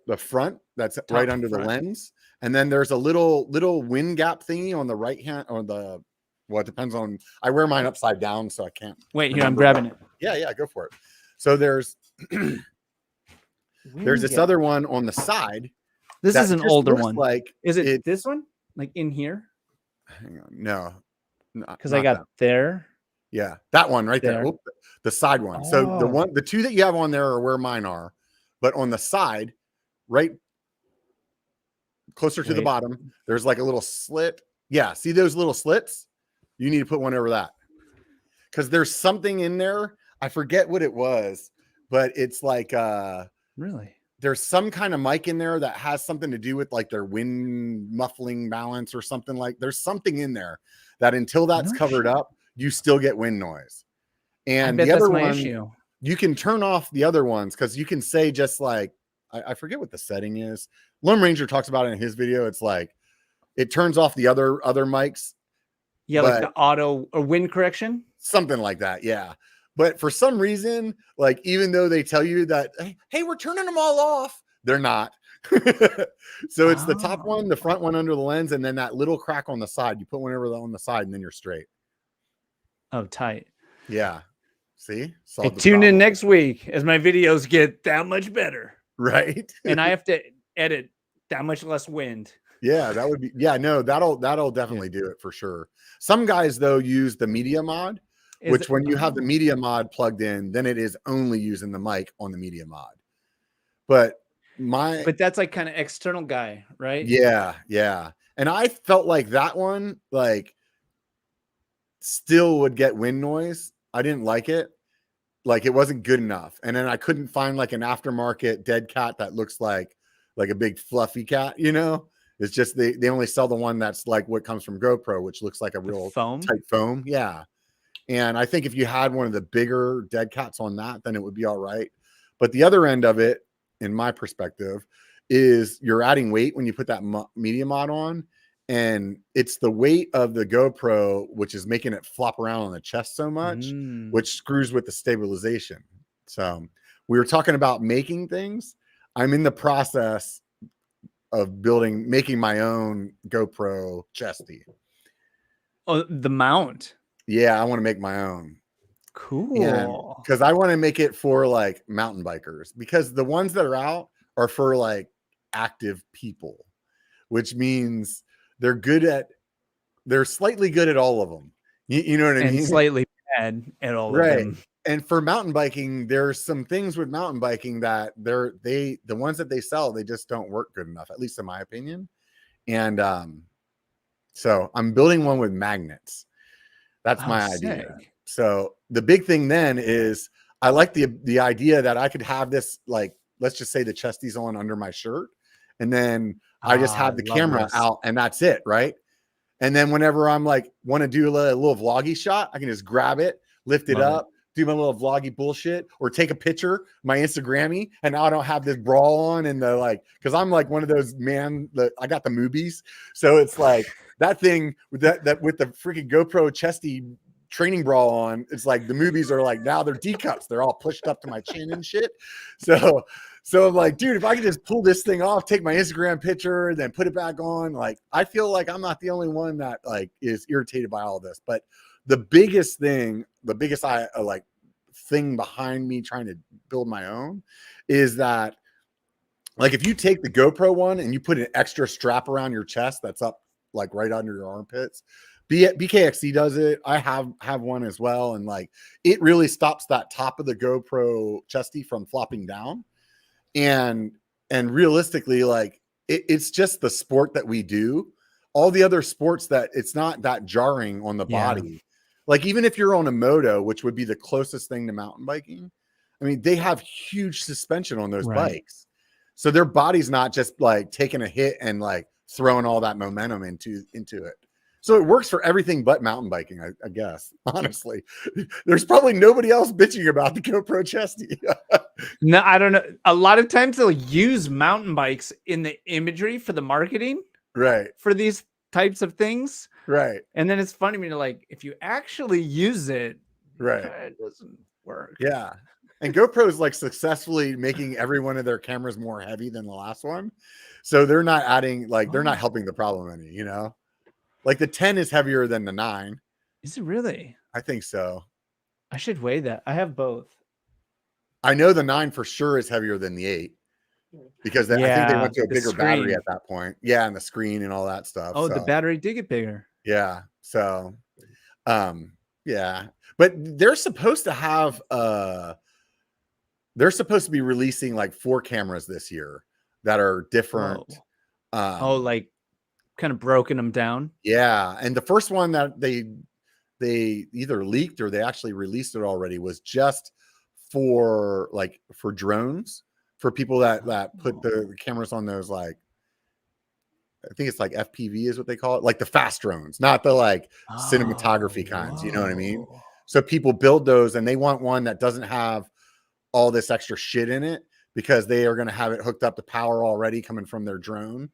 the front that's top right under the lens, and then there's a little wind gap thingy on the right hand or the it depends on. I wear mine upside down, so I can't. Wait, here I'm grabbing it. Yeah, go for it. So there's this other one on the side. This is an older one. Like, is it this one? Like in here? Hang on. No. Because I got that. there. Yeah, that one right there. Oop, the side one. So the two that you have on there are where mine are, but on the side, right closer to the bottom, there's like a little slit. Yeah, see those little slits? You need to put one over that. Because there's something in there. I forget what it was, but it's like really, there's some kind of mic in there that has something to do with like their wind muffling balance or something. Like there's something in there that until that's covered up, you still get wind noise. And the other one, issue. You can turn off the other ones because you can say just like, I forget what the setting is. Lone Ranger talks about it in his video. It's like, it turns off the other mics. Yeah, like the auto or wind correction. Something like that. Yeah. But for some reason, like, even though they tell you that, hey, we're turning them all off, they're not. So it's the top one, the front one under the lens, and then that little crack on the side. You put one over on the side and then you're straight. Oh, tight. Yeah. See? Hey, tune in next week as my videos get that much better. Right. And I have to edit that much less wind. Yeah, that would be, yeah, no, that'll definitely do it for sure. Some guys though use the media mod, which when you have the media mod plugged in, then it is only using the mic on the media mod. But that's like kind of external guy, right? Yeah, yeah. And I felt like that one, like, still would get wind noise. I didn't like it. Like, it wasn't good enough. And then I couldn't find like an aftermarket dead cat that looks like a big fluffy cat, you know? It's just they only sell the one that's like what comes from GoPro, which looks like a real tight foam. Yeah. And I think if you had one of the bigger dead cats on that, then it would be all right. But the other end of it, in my perspective, is you're adding weight when you put that media mod on. And it's the weight of the GoPro, which is making it flop around on the chest so much, which screws with the stabilization. So we were talking about making things. I'm in the process of making my own GoPro chesty. Oh, the mount. Yeah, I want to make my own. Cool. Because I want to make it for like mountain bikers, because the ones that are out are for like active people, which means they're slightly good at all of them. You know what I mean? And slightly bad at all of them. And for mountain biking, there's some things with mountain biking that the ones that they sell, they just don't work good enough, at least in my opinion. And so I'm building one with magnets. That's my idea. So the big thing then is I like the idea that I could have this, like, let's just say the chesties on under my shirt, and then I just have the camera out and that's it, right? And then whenever I'm like want to do a little vloggy shot, I can just grab it, lift it up, do my little vloggy bullshit, or take a picture, my Instagrammy, and now I don't have this bra on and the like, because I'm like one of those I got the movies, so it's like that thing with that with the freaking GoPro chesty training bra on. It's like the movies are like now they're D cups, they're all pushed up to my chin and shit. So I'm like, dude, if I could just pull this thing off, take my Instagram picture, then put it back on, like I feel like I'm not the only one that like is irritated by all this, but the biggest thing behind me trying to build my own is that, like, if you take the GoPro one and you put an extra strap around your chest that's up like right under your armpits, BKXC does it. I have one as well, and like it really stops that top of the GoPro chesty from flopping down. And realistically, like it's just the sport that we do. All the other sports that it's not that jarring on the body. Like even if you're on a moto, which would be the closest thing to mountain biking, I mean, they have huge suspension on those bikes. So their body's not just like taking a hit and like throwing all that momentum into it. So it works for everything but mountain biking, I guess. Honestly, there's probably nobody else bitching about the GoPro chesty. No, I don't know. A lot of times they'll use mountain bikes in the imagery for the marketing, right? For these types of things, right? And then it's funny to me, like if you actually use it, right, it doesn't work. Yeah. And GoPro is like successfully making every one of their cameras more heavy than the last one. So they're not adding, like, they're not helping the problem any, you know? Like the 10 is heavier than the 9. Is it really? I think so. I should weigh that. I have both. I know the 9 for sure is heavier than the 8. because I think they went to a the bigger battery screen. at that point. Yeah, and the screen and all that stuff. Oh, the So battery did get bigger. yeah, so yeah, but they're supposed to have they're supposed to be releasing like 4 cameras this year that are different. Oh, like kind of broken them down. Yeah, and the first one that they either leaked or they actually released it already was just for drones, for people that put the cameras on those, like I think it's like FPV is what they call it, like the fast drones, not the like cinematography kinds, you know what I mean? So people build those and they want one that doesn't have all this extra shit in it because they are going to have it hooked up to power already coming from their drone.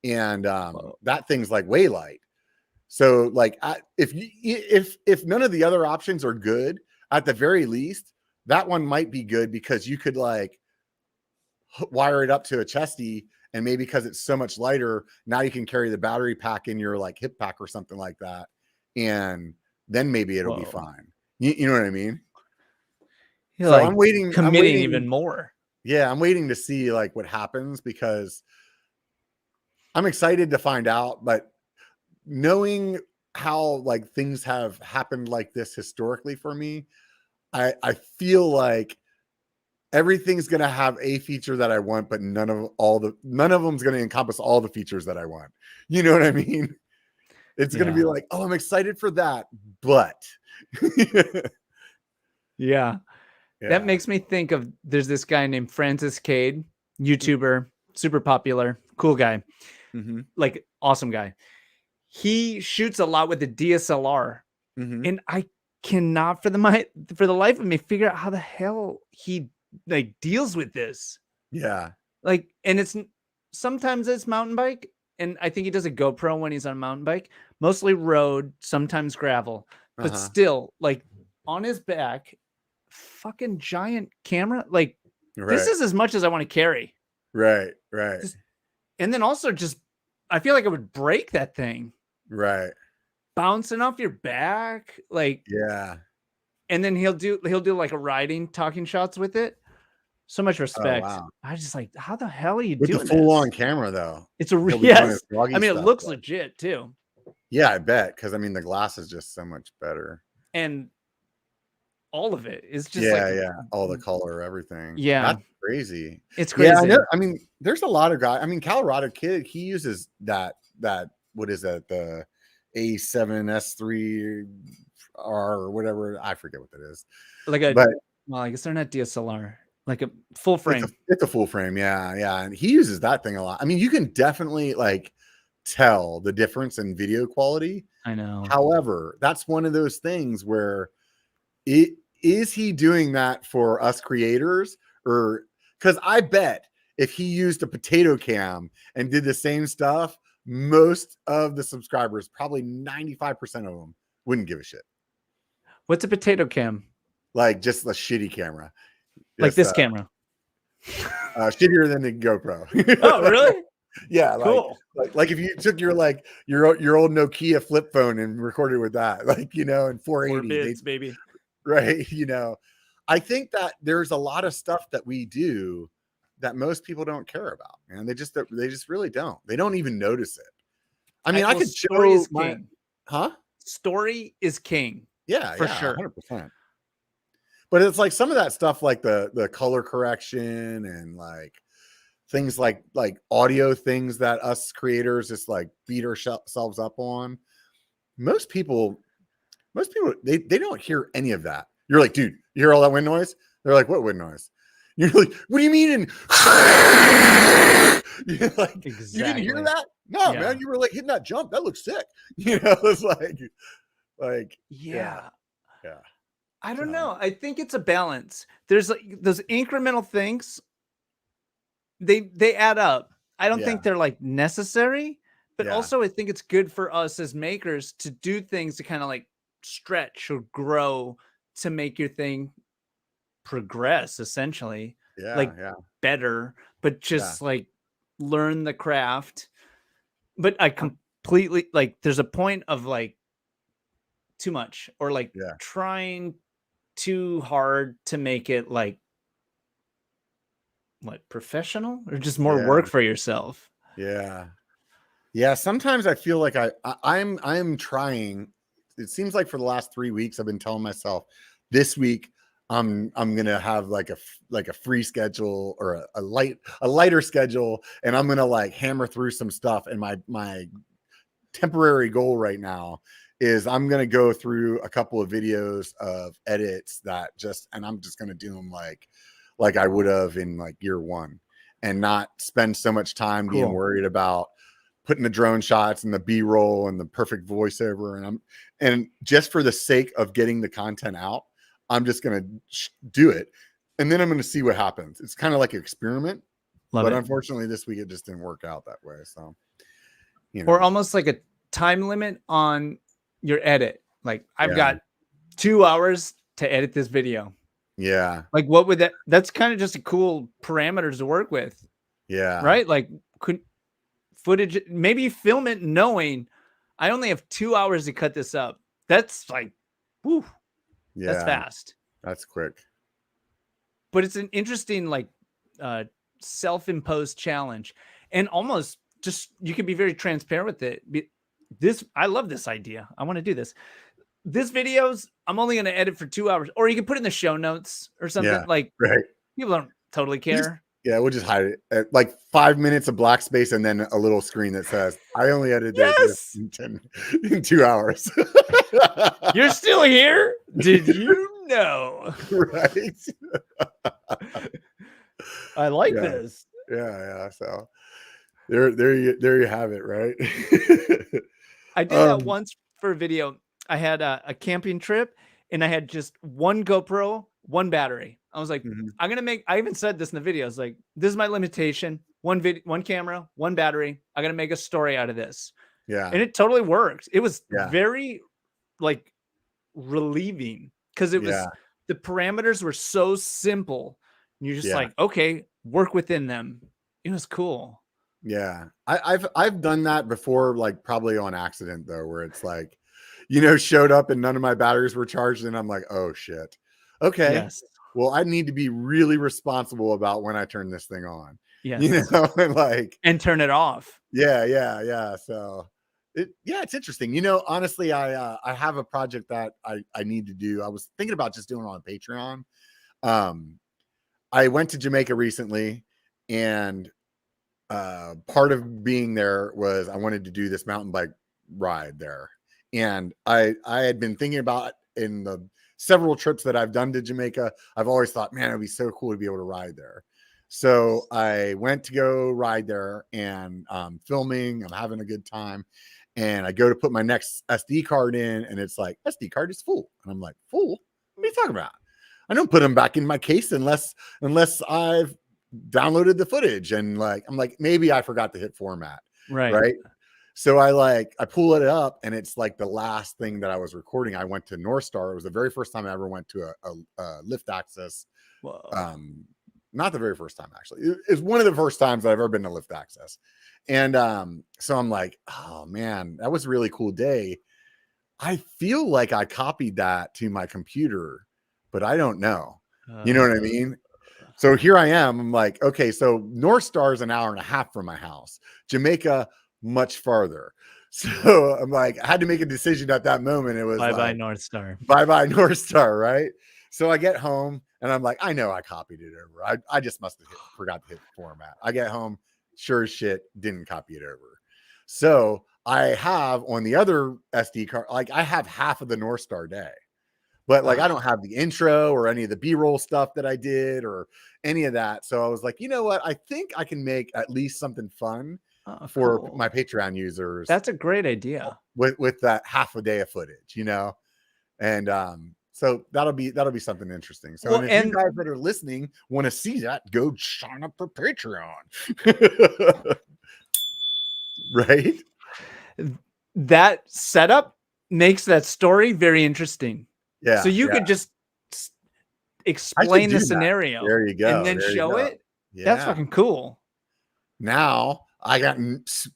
And that thing's like way light. So like if none of the other options are good, at the very least, that one might be good because you could like wire it up to a chesty, and maybe because it's so much lighter, now you can carry the battery pack in your like hip pack or something like that. And then maybe it'll be fine. You know what I mean? You're so like I'm waiting, even more. Yeah, I'm waiting to see like what happens because I'm excited to find out, but knowing how like things have happened like this historically for me, I feel like everything's going to have a feature that I want, but none of them's going to encompass all the features that I want. You know what I mean? It's going to be like, oh, I'm excited for that, but yeah. That makes me think of, there's this guy named Francis Cade, YouTuber, super popular, cool guy, like awesome guy. He shoots a lot with the DSLR, and I cannot for the life of me figure out how the hell he like deals with this. Yeah. Like, and sometimes it's mountain bike, and I think he does a GoPro when he's on a mountain bike, mostly road, sometimes gravel, but still like on his back, fucking giant camera. Like this is as much as I want to carry. Right. And then also just, I feel like I would break that thing. Right. Bouncing off your back. Like, yeah. And then he'll do like a talking shots with it. So much respect. Oh, wow. I was just like, how the hell are you with doing the full this? on camera though? It's a yes. I mean, it stuff, looks legit too. Yeah, I bet, because I mean the glass is just so much better. And all of it is just all the color, everything. Yeah, that's crazy. It's crazy. Yeah, I know. I mean, there's a lot of guys. I mean, Colorado Kid, he uses that what is that, the A7S3R or whatever, I forget what that is. Well, I guess they're not DSLR, like a full frame. It's a full frame, yeah. And he uses that thing a lot. I mean, you can definitely like tell the difference in video quality. I know. However, that's one of those things where is he doing that for us creators, or because I bet if he used a potato cam and did the same stuff, most of the subscribers, probably 95% of them, wouldn't give a shit. What's a potato cam? Like just a shitty camera. Like this camera. Shittier than the GoPro. Oh, really? Yeah, cool. Like if you took your old Nokia flip phone and recorded with that, like, you know, in 480, 4 bits, baby. Right. You know, I think that there's a lot of stuff that we do that most people don't care about, man. They just really don't. They don't even notice it. I mean, I could show my, Story is king. Yeah, for sure. 100%. But it's like some of that stuff, like the color correction and like things like audio things that us creators just like beat ourselves up on. Most people, they don't hear any of that. You're like, dude, you hear all that wind noise? They're like, what wind noise? You're like, what do you mean? And you're like, exactly. You didn't hear that? No, man, you were like hitting that jump. That looks sick. You know, it's like, yeah. I don't know. I think it's a balance. There's like those incremental things. They add up. I don't think they're like necessary, but also I think it's good for us as makers to do things to kind of like stretch or grow to make your thing progress, essentially. Better, but just like learn the craft. But I completely like, there's a point of like too much or like trying too hard to make it like what, professional or just more work for yourself? Yeah. Sometimes I feel like I'm trying. It seems like for the last 3 weeks, I've been telling myself this week I'm gonna have like a free schedule or a lighter schedule, and I'm gonna like hammer through some stuff. And my temporary goal right now is I'm gonna go through a couple of videos of edits and I'm just gonna do them like I would have in like year one, and not spend so much time being worried about putting the drone shots and the B-roll and the perfect voiceover. And just for the sake of getting the content out, I'm just going to do it. And then I'm going to see what happens. It's kind of like an experiment. But unfortunately, this week, it just didn't work out that way. So, Or almost like a time limit on your edit. Like, I've got 2 hours to edit this video. Yeah. Like, what would that's kind of just a cool parameters to work with. Yeah. Right? Like, footage, maybe film it knowing I only have 2 hours to cut this up. That's like, whew, that's fast. That's quick. But it's an interesting, like, self-imposed challenge, and almost just, you can be very transparent with it. I love this idea. I want to do this. This videos, I'm only going to edit for 2 hours, or you can put it in the show notes or something. People don't totally care. We'll just hide it at like 5 minutes of black space and then a little screen that says, I only edited this in 2 hours. You're still here? Did you know? Right. I like this. Yeah. So there you have it, right? I did that once for a video. I had a camping trip, and I had just one GoPro, one battery. I was like, I even said this in the video. I was like, this is my limitation. One camera, one battery. I got to make a story out of this. Yeah. And it totally worked. It was very like relieving, because it was, the parameters were so simple. And you're just like, okay, work within them. It was cool. Yeah. I've done that before, like probably on accident though, where it's like, showed up and none of my batteries were charged. And I'm like, oh shit. Okay. Yes. Well, I need to be really responsible about when I turn this thing on. Yes. And turn it off. Yeah. So it's interesting. Honestly, I have a project that I need to do. I was thinking about just doing it on Patreon. I went to Jamaica recently, and part of being there was I wanted to do this mountain bike ride there. And I had been thinking about, in the several trips that I've done to Jamaica, I've always thought, man, it'd be so cool to be able to ride there. So I went to go ride there, and filming, I'm having a good time. And I go to put my next SD card in, and it's like, SD card is full. And I'm like, full? What are you talking about? I don't put them back in my case unless I've downloaded the footage. And like, I'm like, maybe I forgot to hit format. Right. So I pull it up, and it's like the last thing that I was recording. I went to North Star. It was the very first time I ever went to a lift access. Whoa. Not the very first time, actually. It's one of the first times I've ever been to lift access. And so I'm like, oh man, that was a really cool day. I feel like I copied that to my computer, but I don't know. You know what I mean? So here I am. I'm like, okay, so North Star is an hour and a half from my house. Jamaica, much farther. So I'm like, I had to make a decision at that moment. It was bye North Star. Bye North Star, right? So I get home, and I'm like, I know I copied it over. I just must have forgot to hit format. I get home, sure as shit, didn't copy it over. So I have on the other SD card, like I have half of the North Star day. But like, I don't have the intro or any of the B-roll stuff that I did or any of that. So I was like, you know what? I think I can make at least something fun for my Patreon users. That's a great idea. With that half a day of footage, and so that'll be something interesting. So if you guys that are listening want to see that, go sign up for Patreon. Right? That setup makes that story very interesting. Yeah. So you could just explain the scenario. There you go. And then show it. Yeah. That's fucking cool. Now I got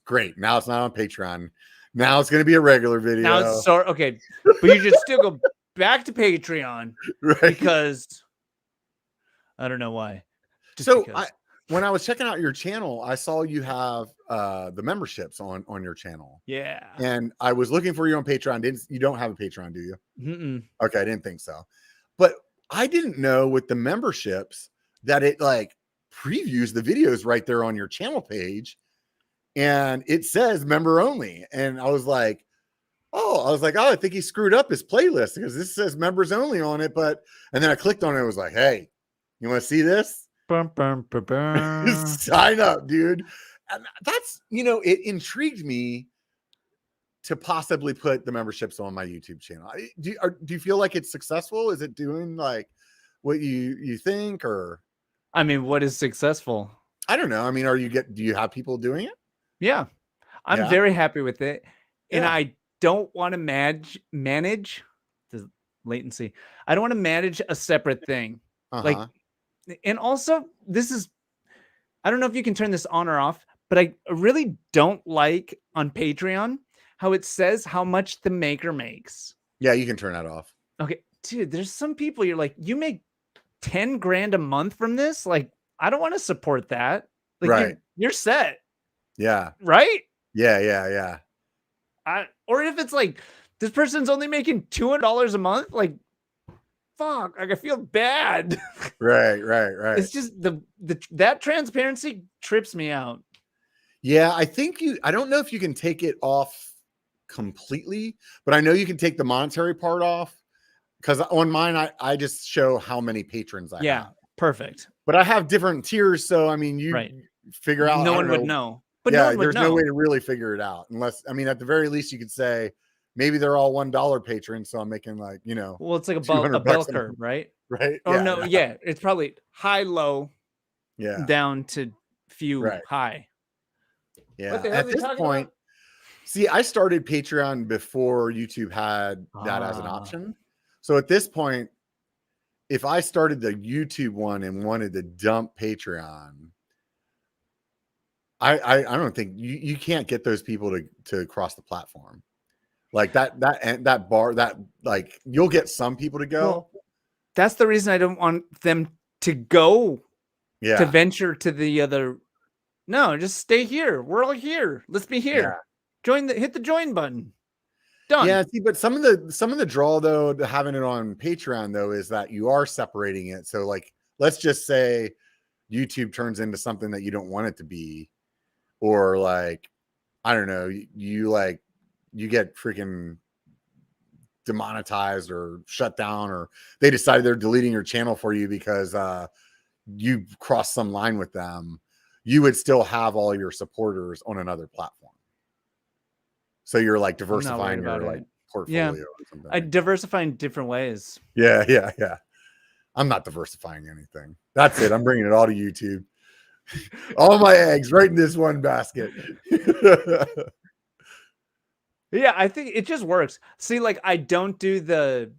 great. Now it's not on Patreon. Now it's going to be a regular video. Now it's okay. But you should still go back to Patreon. Right. Because I don't know why. Just because. when I was checking out your channel, I saw you have the memberships on your channel. Yeah. And I was looking for you on Patreon. You don't have a Patreon, do you? Mm-mm. Okay, I didn't think so. But I didn't know with the memberships that it like previews the videos right there on your channel page. And it says member only. And I was like, oh, I think he screwed up his playlist because this says members only on it. And then I clicked on it. It was like, hey, you want to see this? Sign up, dude. And that's, it intrigued me to possibly put the memberships on my YouTube channel. Do you feel like it's successful? Is it doing like what you think, or? I mean, what is successful? I don't know. I mean, do you have people doing it? Yeah. I'm very happy with it. And I don't want to manage the latency. I don't want to manage a separate thing. Like, and also I don't know if you can turn this on or off, but I really don't like on Patreon how it says how much the maker makes. Yeah, you can turn that off. Okay, dude, there's some people you're like, you make 10 grand a month from this? Like, I don't want to support that. Like, right. You're set. Yeah. Right? Yeah. Or if it's like, this person's only making $200 a month, like, fuck, like I feel bad. Right. It's just that transparency trips me out. Yeah, I don't know if you can take it off completely, but I know you can take the monetary part off, because on mine I just show how many patrons I have. Yeah, perfect. But I have different tiers, so I mean, you figure out. No one would know. But there's no way to really figure it out unless, I mean, at the very least, you could say maybe they're all $1 patrons, so I'm making like, well, it's like a bell curve, right? Right? Or it's probably high, low, down to few, high. Yeah. At this point, see, I started Patreon before YouTube had that as an option. So at this point, if I started the YouTube one and wanted to dump Patreon, I don't think you can't get those people to cross the platform. Like that bar, that like you'll get some people to go. Well, that's the reason I don't want them to go to venture to the other. No, just stay here. We're all here. Let's be here. Hit the join button. Done. Yeah, see, but some of the draw though to having it on Patreon though is that you are separating it. So like, let's just say YouTube turns into something that you don't want it to be, or like, I don't know, you get freaking demonetized or shut down, or they decide they're deleting your channel for you because you crossed some line with them. You would still have all your supporters on another platform. So you're like diversifying your like portfolio or something. I diversify in different ways. Yeah. I'm not diversifying anything. That's it. I'm bringing it all to YouTube. All my eggs right in this one basket. Yeah, I think it just works. See, like I don't do the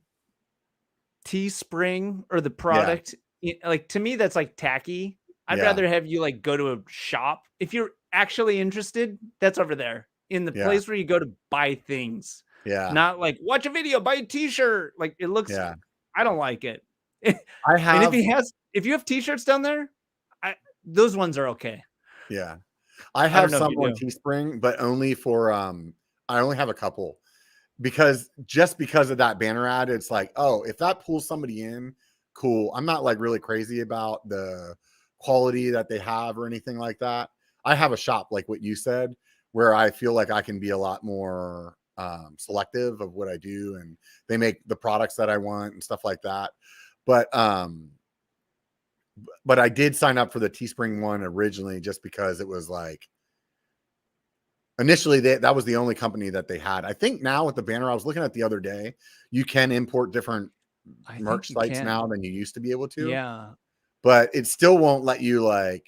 Teespring or the product. Like to me, that's like tacky. I'd rather have you like go to a shop. If you're actually interested, that's over there in the place where you go to buy things. Yeah. Not like watch a video, buy a t-shirt. Like it looks, I don't like it. I have, and if you have t-shirts down there, those ones are okay. Yeah. I have some on Teespring, but only for, I only have a couple because of that banner ad. It's like, oh, if that pulls somebody in, cool. I'm not like really crazy about the quality that they have or anything like that. I have a shop like what you said, where I feel like I can be a lot more selective of what I do, and they make the products that I want and stuff like that. But I did sign up for the Teespring one originally just because it was like, initially that was the only company that they had. I think now with the banner, I was looking at the other day, you can import different merch sites now than you used to be able to. Yeah. But it still won't let you like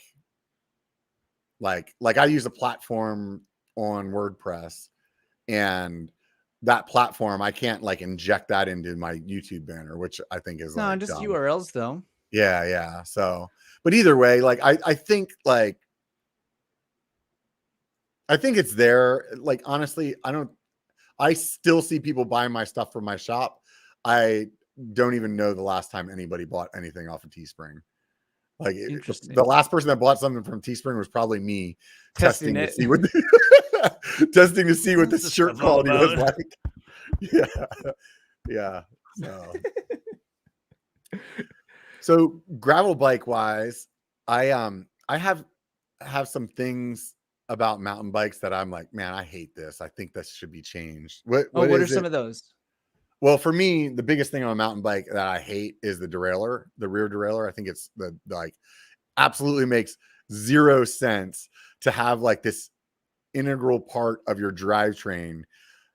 I use a platform on WordPress, and that platform, I can't like inject that into my YouTube banner, which I think is no, just dumb. URLs though. Yeah. So, but either way, like I think it's there. Like, honestly, I still see people buying my stuff from my shop. I don't even know the last time anybody bought anything off of Teespring. Like Interesting. the last person that bought something from Teespring was probably me Testing to it. see what testing to see what the What's shirt this all quality was about? like. Yeah. So gravel bike wise, I have some things about mountain bikes that I'm like, man, I hate this. I think this should be changed. What What are is some it? of those? Well, for me, the biggest thing on a mountain bike that I hate is the derailleur, the rear derailleur. I think it's the like absolutely makes zero sense to have like this integral part of your drivetrain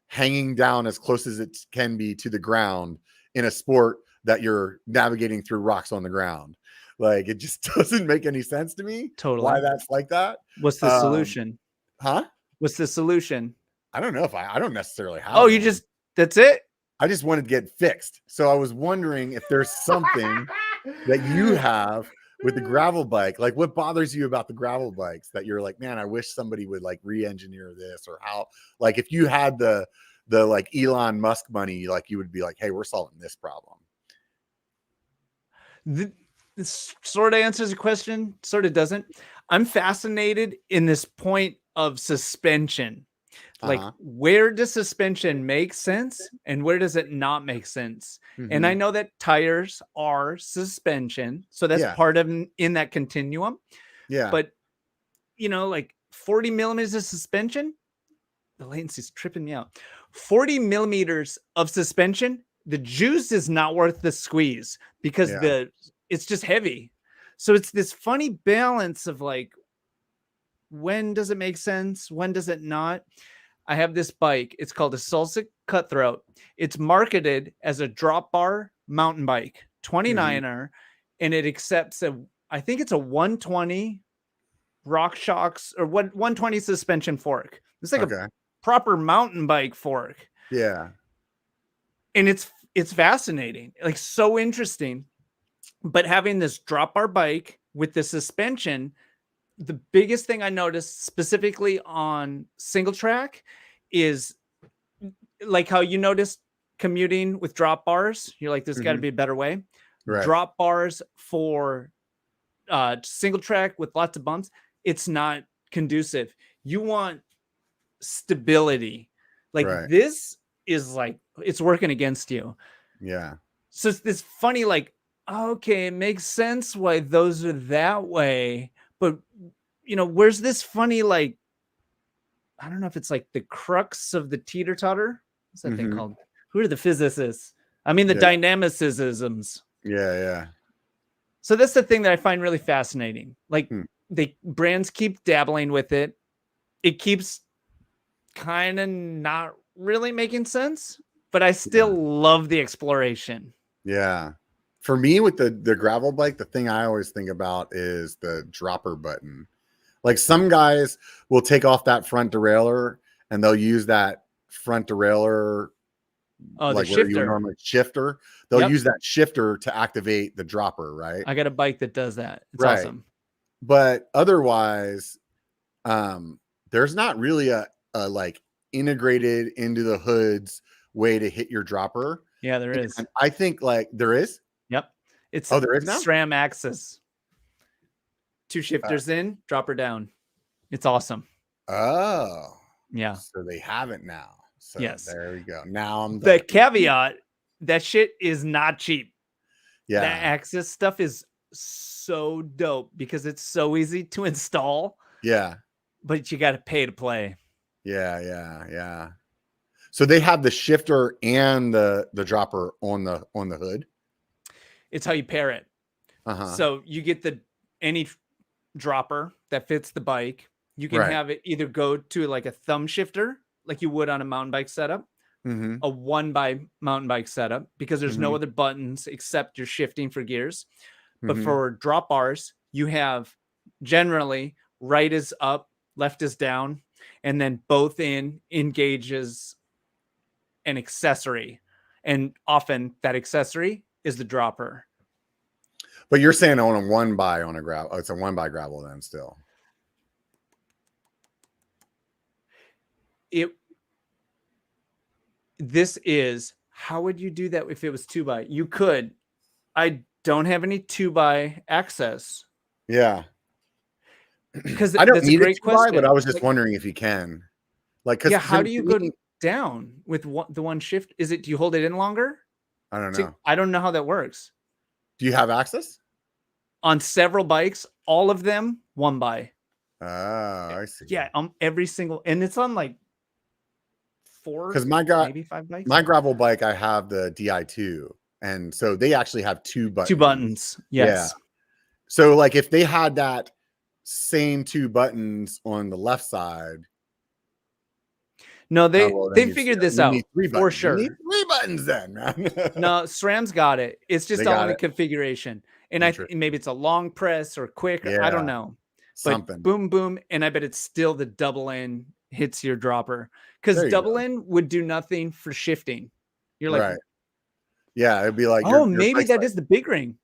hanging down as close as it can be to the ground in a sport that you're navigating through rocks on the ground. Like it just doesn't make any sense to me. Totally. Why that's like that. What's the solution? Huh? What's the solution? I don't know if I don't necessarily have Oh, one. that's it? I just wanted to get fixed. So I was wondering if there's something that you have with the gravel bike. Like what bothers you about the gravel bikes that you're like, man, I wish somebody would like re-engineer this, or how, like if you had the like Elon Musk money, like you would be like, hey, we're solving this problem. This sort of answers the question, sort of doesn't. I'm fascinated in this point of suspension. Like, where does suspension make sense and where does it not make sense? And I know that tires are suspension, so that's part of in that continuum. Yeah. But like 40 millimeters of suspension, the latency's tripping me out. 40 millimeters of suspension, the juice is not worth the squeeze because it's just heavy. So it's this funny balance of like, when does it make sense? When does it not? I have this bike. It's called a Salsa Cutthroat. It's marketed as a drop bar mountain bike, 29er, and it accepts I think it's a 120 RockShox or 120 suspension fork. It's like a proper mountain bike fork. Yeah. And it's fascinating, like so interesting. But having this drop bar bike with the suspension, the biggest thing I noticed specifically on single track is like how you noticed commuting with drop bars. You're like, there's got to be a better way. Right. Drop bars for single track with lots of bumps, it's not conducive. You want stability. Like this is like, it's working against you. Yeah. So it's this funny, like, okay, it makes sense why those are that way. But, where's this funny, like, I don't know if it's like the crux of the teeter-totter. What's that thing called? Who are the physicists? I mean, the dynamicisms. Yeah. So that's the thing that I find really fascinating. Like brands keep dabbling with it. It keeps kind of not really making sense, but I still love the exploration. Yeah. For me with the gravel bike, the thing I always think about is the dropper button. Like some guys will take off that front derailleur and they'll use that front derailleur. Oh, like the where shifter. you normally shifter. They'll use that shifter to activate the dropper, right? I got a bike that does that. It's awesome. But otherwise, there's not really a like integrated into the hoods way to hit your dropper. Yeah, there is. And I think like there is. Yep. It's there is now? SRAM axis. 2 shifters in, dropper down. It's awesome. Oh. Yeah. So they have it now. So yes. There we go. Now I'm the caveat, that shit is not cheap. Yeah. That axis stuff is so dope because it's so easy to install. Yeah. But you got to pay to play. Yeah. So they have the shifter and the dropper on the hood. It's how you pair it. So you get any dropper that fits the bike. You can have it either go to like a thumb shifter, like you would on a mountain bike setup, a 1x mountain bike setup, because there's no other buttons except you're shifting for gears. But for drop bars, you have generally right is up, left is down, and then both engages an accessory. And often that accessory is the dropper. But you're saying on a 1x on a gravel. Oh, it's a 1x gravel then still. This is, how would you do that if it was 2x? You could. I don't have any 2x access Yeah. Because I don't that's a need a great 2 by, but I question. was just wondering if you can. Like, because Yeah, how do you go down with the one shift? Do you hold it in longer? I don't know. I don't know how that works. Do you have access? On several bikes, all of them, 1 by. Oh, I see. Yeah, every single, and it's on like 4, maybe 5 bikes. My gravel bike, I have the DI2, and so they actually have 2 buttons. 2 buttons, yes. Yeah. So, like, if they had that same 2 buttons on the left side. No, they figured this out for sure. You need 3 buttons then, man. No, SRAM's got it. It's just all in the configuration. And maybe it's a long press or quick. I don't know. But boom, boom. And I bet it's still the double N hits your dropper. Because double N would do nothing for shifting. You're like, right. Yeah, it'd be like, oh, maybe that is the big ring.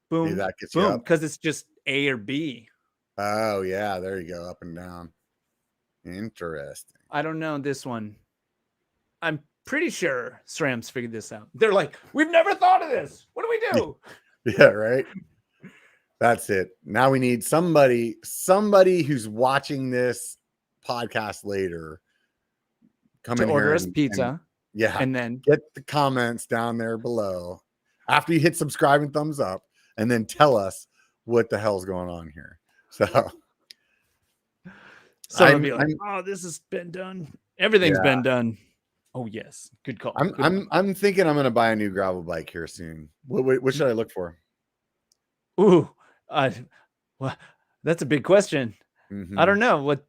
Boom. Maybe that gets boom. Because it's just A or B. Oh, yeah. There you go. Up and down. Interesting. I don't know this one. I'm pretty sure SRAM's figured this out. They're like, we've never thought of this. What do we do? Yeah, right. That's it. Now we need somebody who's watching this podcast later. Come in order us pizza. And then get the comments down there below after you hit subscribe and thumbs up, and then tell us what the hell's going on here. So I'll be like, oh, this has been done. Everything's been done. Oh yes, good call. I'm thinking I'm going to buy a new gravel bike here soon. What should I look for? Ooh, well, that's a big question. Mm-hmm. I don't know what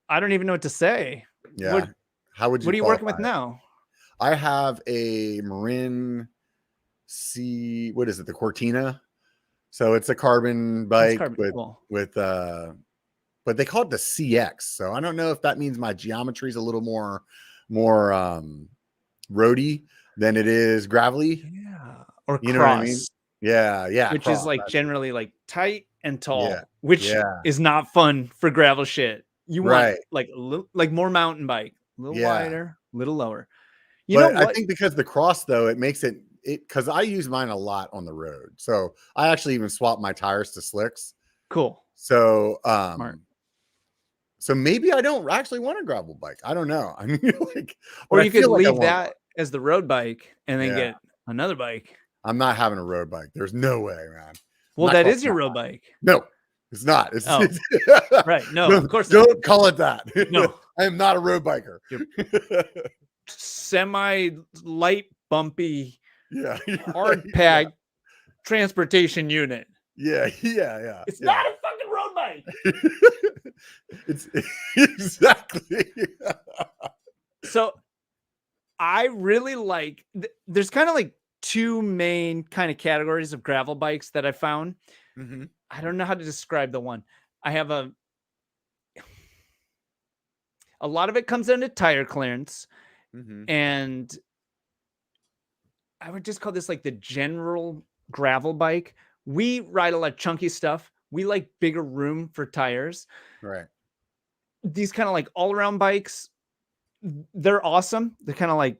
I don't even know what to say. Yeah. How would you? What are you working with now? I have a Marin C. What is it? The Cortina. So it's a carbon bike with but they call it the CX. So I don't know if that means my geometry is a little more roady than it is gravelly. Yeah. Or you cross. Know what I mean? Yeah. Which is like generally like tight and tall, which is not fun for gravel shit. You want like more mountain bike, a little wider, a little lower. You know what? I think because the cross though, it makes it because I use mine a lot on the road. So I actually even swap my tires to slicks. Cool. So smart. So maybe I don't actually want a gravel bike. I don't know. I mean, or you could leave that as the road bike and then get another bike. I'm not having a road bike. There's no way, man. Well, that is your road bike. No, it's not. It's right. No, of course not. Don't call it that. No, I am not a road biker. Semi light, bumpy, hard pack transportation unit. Yeah. It's not a fucking road bike. It's exactly. So I really like, there's kind of like 2 main kind of categories of gravel bikes that I found. Mm-hmm. I don't know how to describe the one. I have a lot of it comes down to tire clearance. Mm-hmm. And I would just call this like the general gravel bike. We ride a lot of chunky stuff. We like bigger room for tires. Right. These kind of like all-around bikes, they're awesome. They're kind of like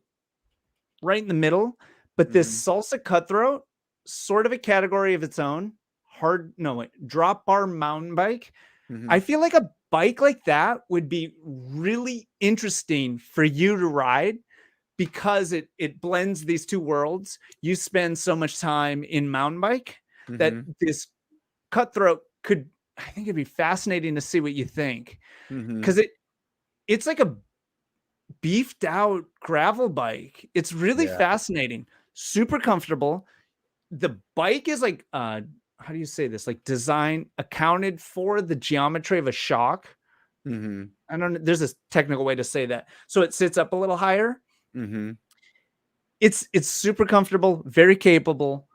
right in the middle. But this Salsa Cutthroat, sort of a category of its own. Drop bar mountain bike. Mm-hmm. I feel like a bike like that would be really interesting for you to ride because it blends these 2 worlds. You spend so much time in mountain bike that this Cutthroat could, I think it'd be fascinating to see what you think. Because it's like a beefed out gravel bike. It's really fascinating, super comfortable. The bike is like, how do you say this? Like accounted for the geometry of a shock. I don't know. There's this technical way to say that. So it sits up a little higher. It's super comfortable, very capable,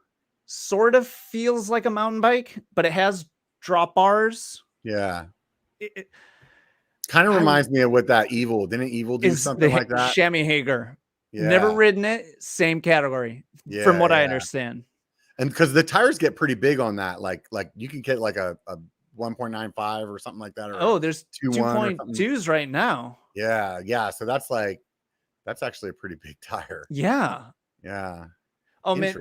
sort of feels like a mountain bike, but it has drop bars. Yeah. It kind of reminds me of what that didn't Evil do something like that? Chamois Hager. Never ridden it. Same category from what I understand. And because the tires get pretty big on that, like you can get like a 1.95 or something like that. Or there's 2.2s right now. Yeah. So that's actually a pretty big tire. Yeah. Yeah. Oh man,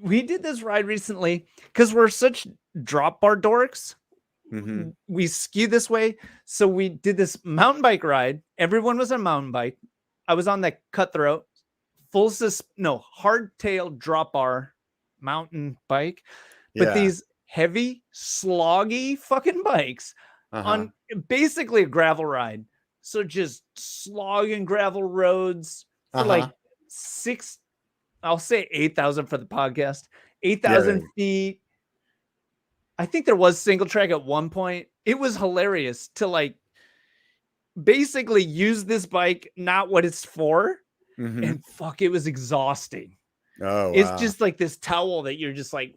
we did this ride recently because we're such drop bar dorks. Mm-hmm. We skew this way. So we did this mountain bike ride. Everyone was on a mountain bike. I was on that Cutthroat, hardtail drop bar mountain bike. But these heavy, sloggy fucking bikes on basically a gravel ride. So just slogging gravel roads for like 8,000 for the podcast, 8,000 feet. I think there was single track at one point. It was hilarious to like basically use this bike, not what it's for. And fuck, it was exhausting. Oh, it's just like this towel that you're just like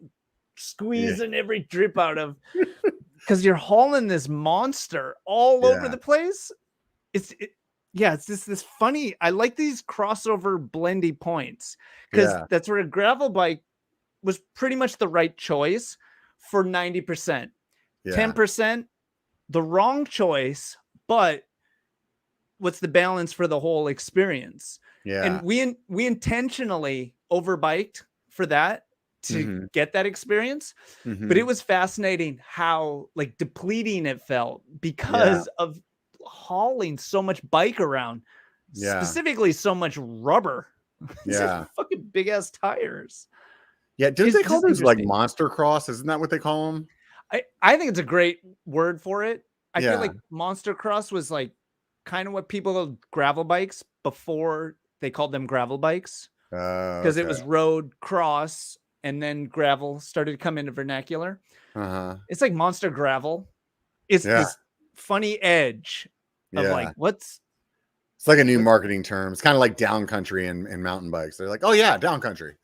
squeezing every drip out of because you're hauling this monster all over the place. It's just this funny. I like these crossover blendy points because that's where a gravel bike was pretty much the right choice for 90%. 10%, the wrong choice, but what's the balance for the whole experience? And we intentionally overbiked for that to get that experience. But it was fascinating how like depleting it felt because of hauling so much bike around, specifically so much rubber. Fucking big ass tires. Don't they call those like monster cross? Isn't that what they call them? I think it's a great word for it. I feel like monster cross was like kind of what people called gravel bikes before they called them gravel bikes, because it was road, cross, and then gravel started to come into vernacular. It's like monster gravel. It's this funny edge of like it's like a new marketing term. It's kind of like down country and mountain bikes. They're like, oh yeah, down country.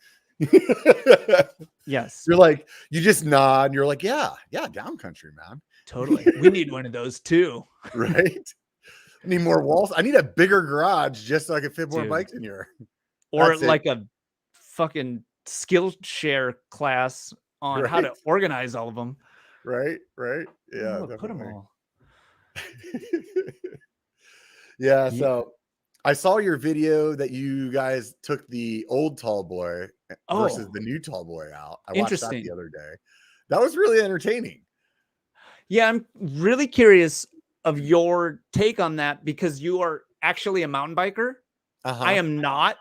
Yes. You're like, you just nod and you're like, yeah, down country, man. Totally. We need one of those too. Right? I need more walls. I need a bigger garage just so I can fit more bikes in here. Or like a fucking Skillshare class on how to organize all of them. Right. Yeah. Put them all. So I saw your video that you guys took the old tall boy versus the new tall boy out. I watched that the other day. That was really entertaining. Yeah, I'm really curious of your take on that because you are actually a mountain biker. I am not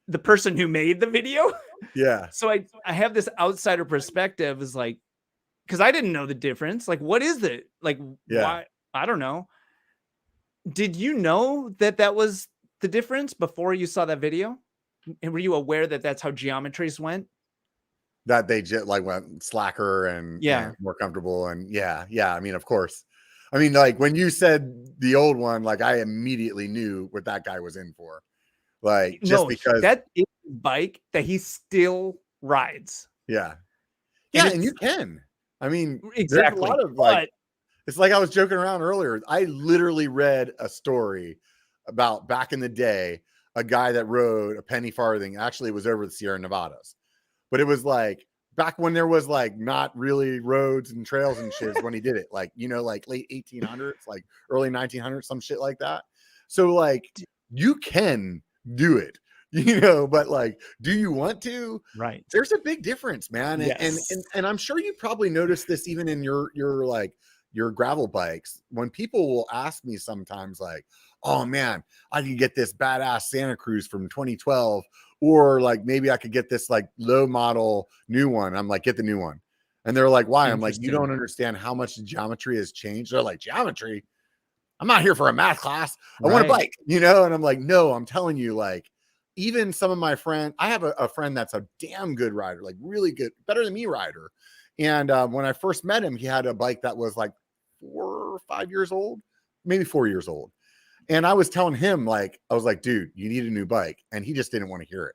the person who made the video. So I have this outsider perspective is like, because I didn't know the difference. Like, what is it? Like, why? I don't know. Did you know that was the difference before you saw that video? And were you aware that that's how geometries went? That they just like went slacker and more comfortable. And I mean, of course. I mean, like when you said the old one, like I immediately knew what that guy was in for. Like just because that is a bike that he still rides. And you can. I mean, exactly. There's a lot of like, it's like I was joking around earlier. I literally read a story about back in the day, a guy that rode a penny farthing. Actually, it was over the Sierra Nevadas, but it was like back when there was like not really roads and trails and shit when he did it, like, you know, like late 1800s, like early 1900s, some shit like that. So like you can do it, you know, but like, do you want to? Right. There's a big difference, man. And I'm sure you probably noticed this even in your gravel bikes. When people will ask me sometimes like, oh man, I can get this badass Santa Cruz from 2012, or like maybe I could get this like low model new one. I'm like, get the new one. And they're like, why? I'm like, you don't understand how much the geometry has changed. They're like, geometry? I'm not here for a math class. I want a bike, you know? And I'm like, no, I'm telling you, like, even some of my friends, I have a friend that's a damn good rider, like really good, better than me rider. And when I first met him, he had a bike that was like 4 or 5 years old, maybe 4 years old. And I was telling him, like, I was like, dude, you need a new bike. And he just didn't want to hear it.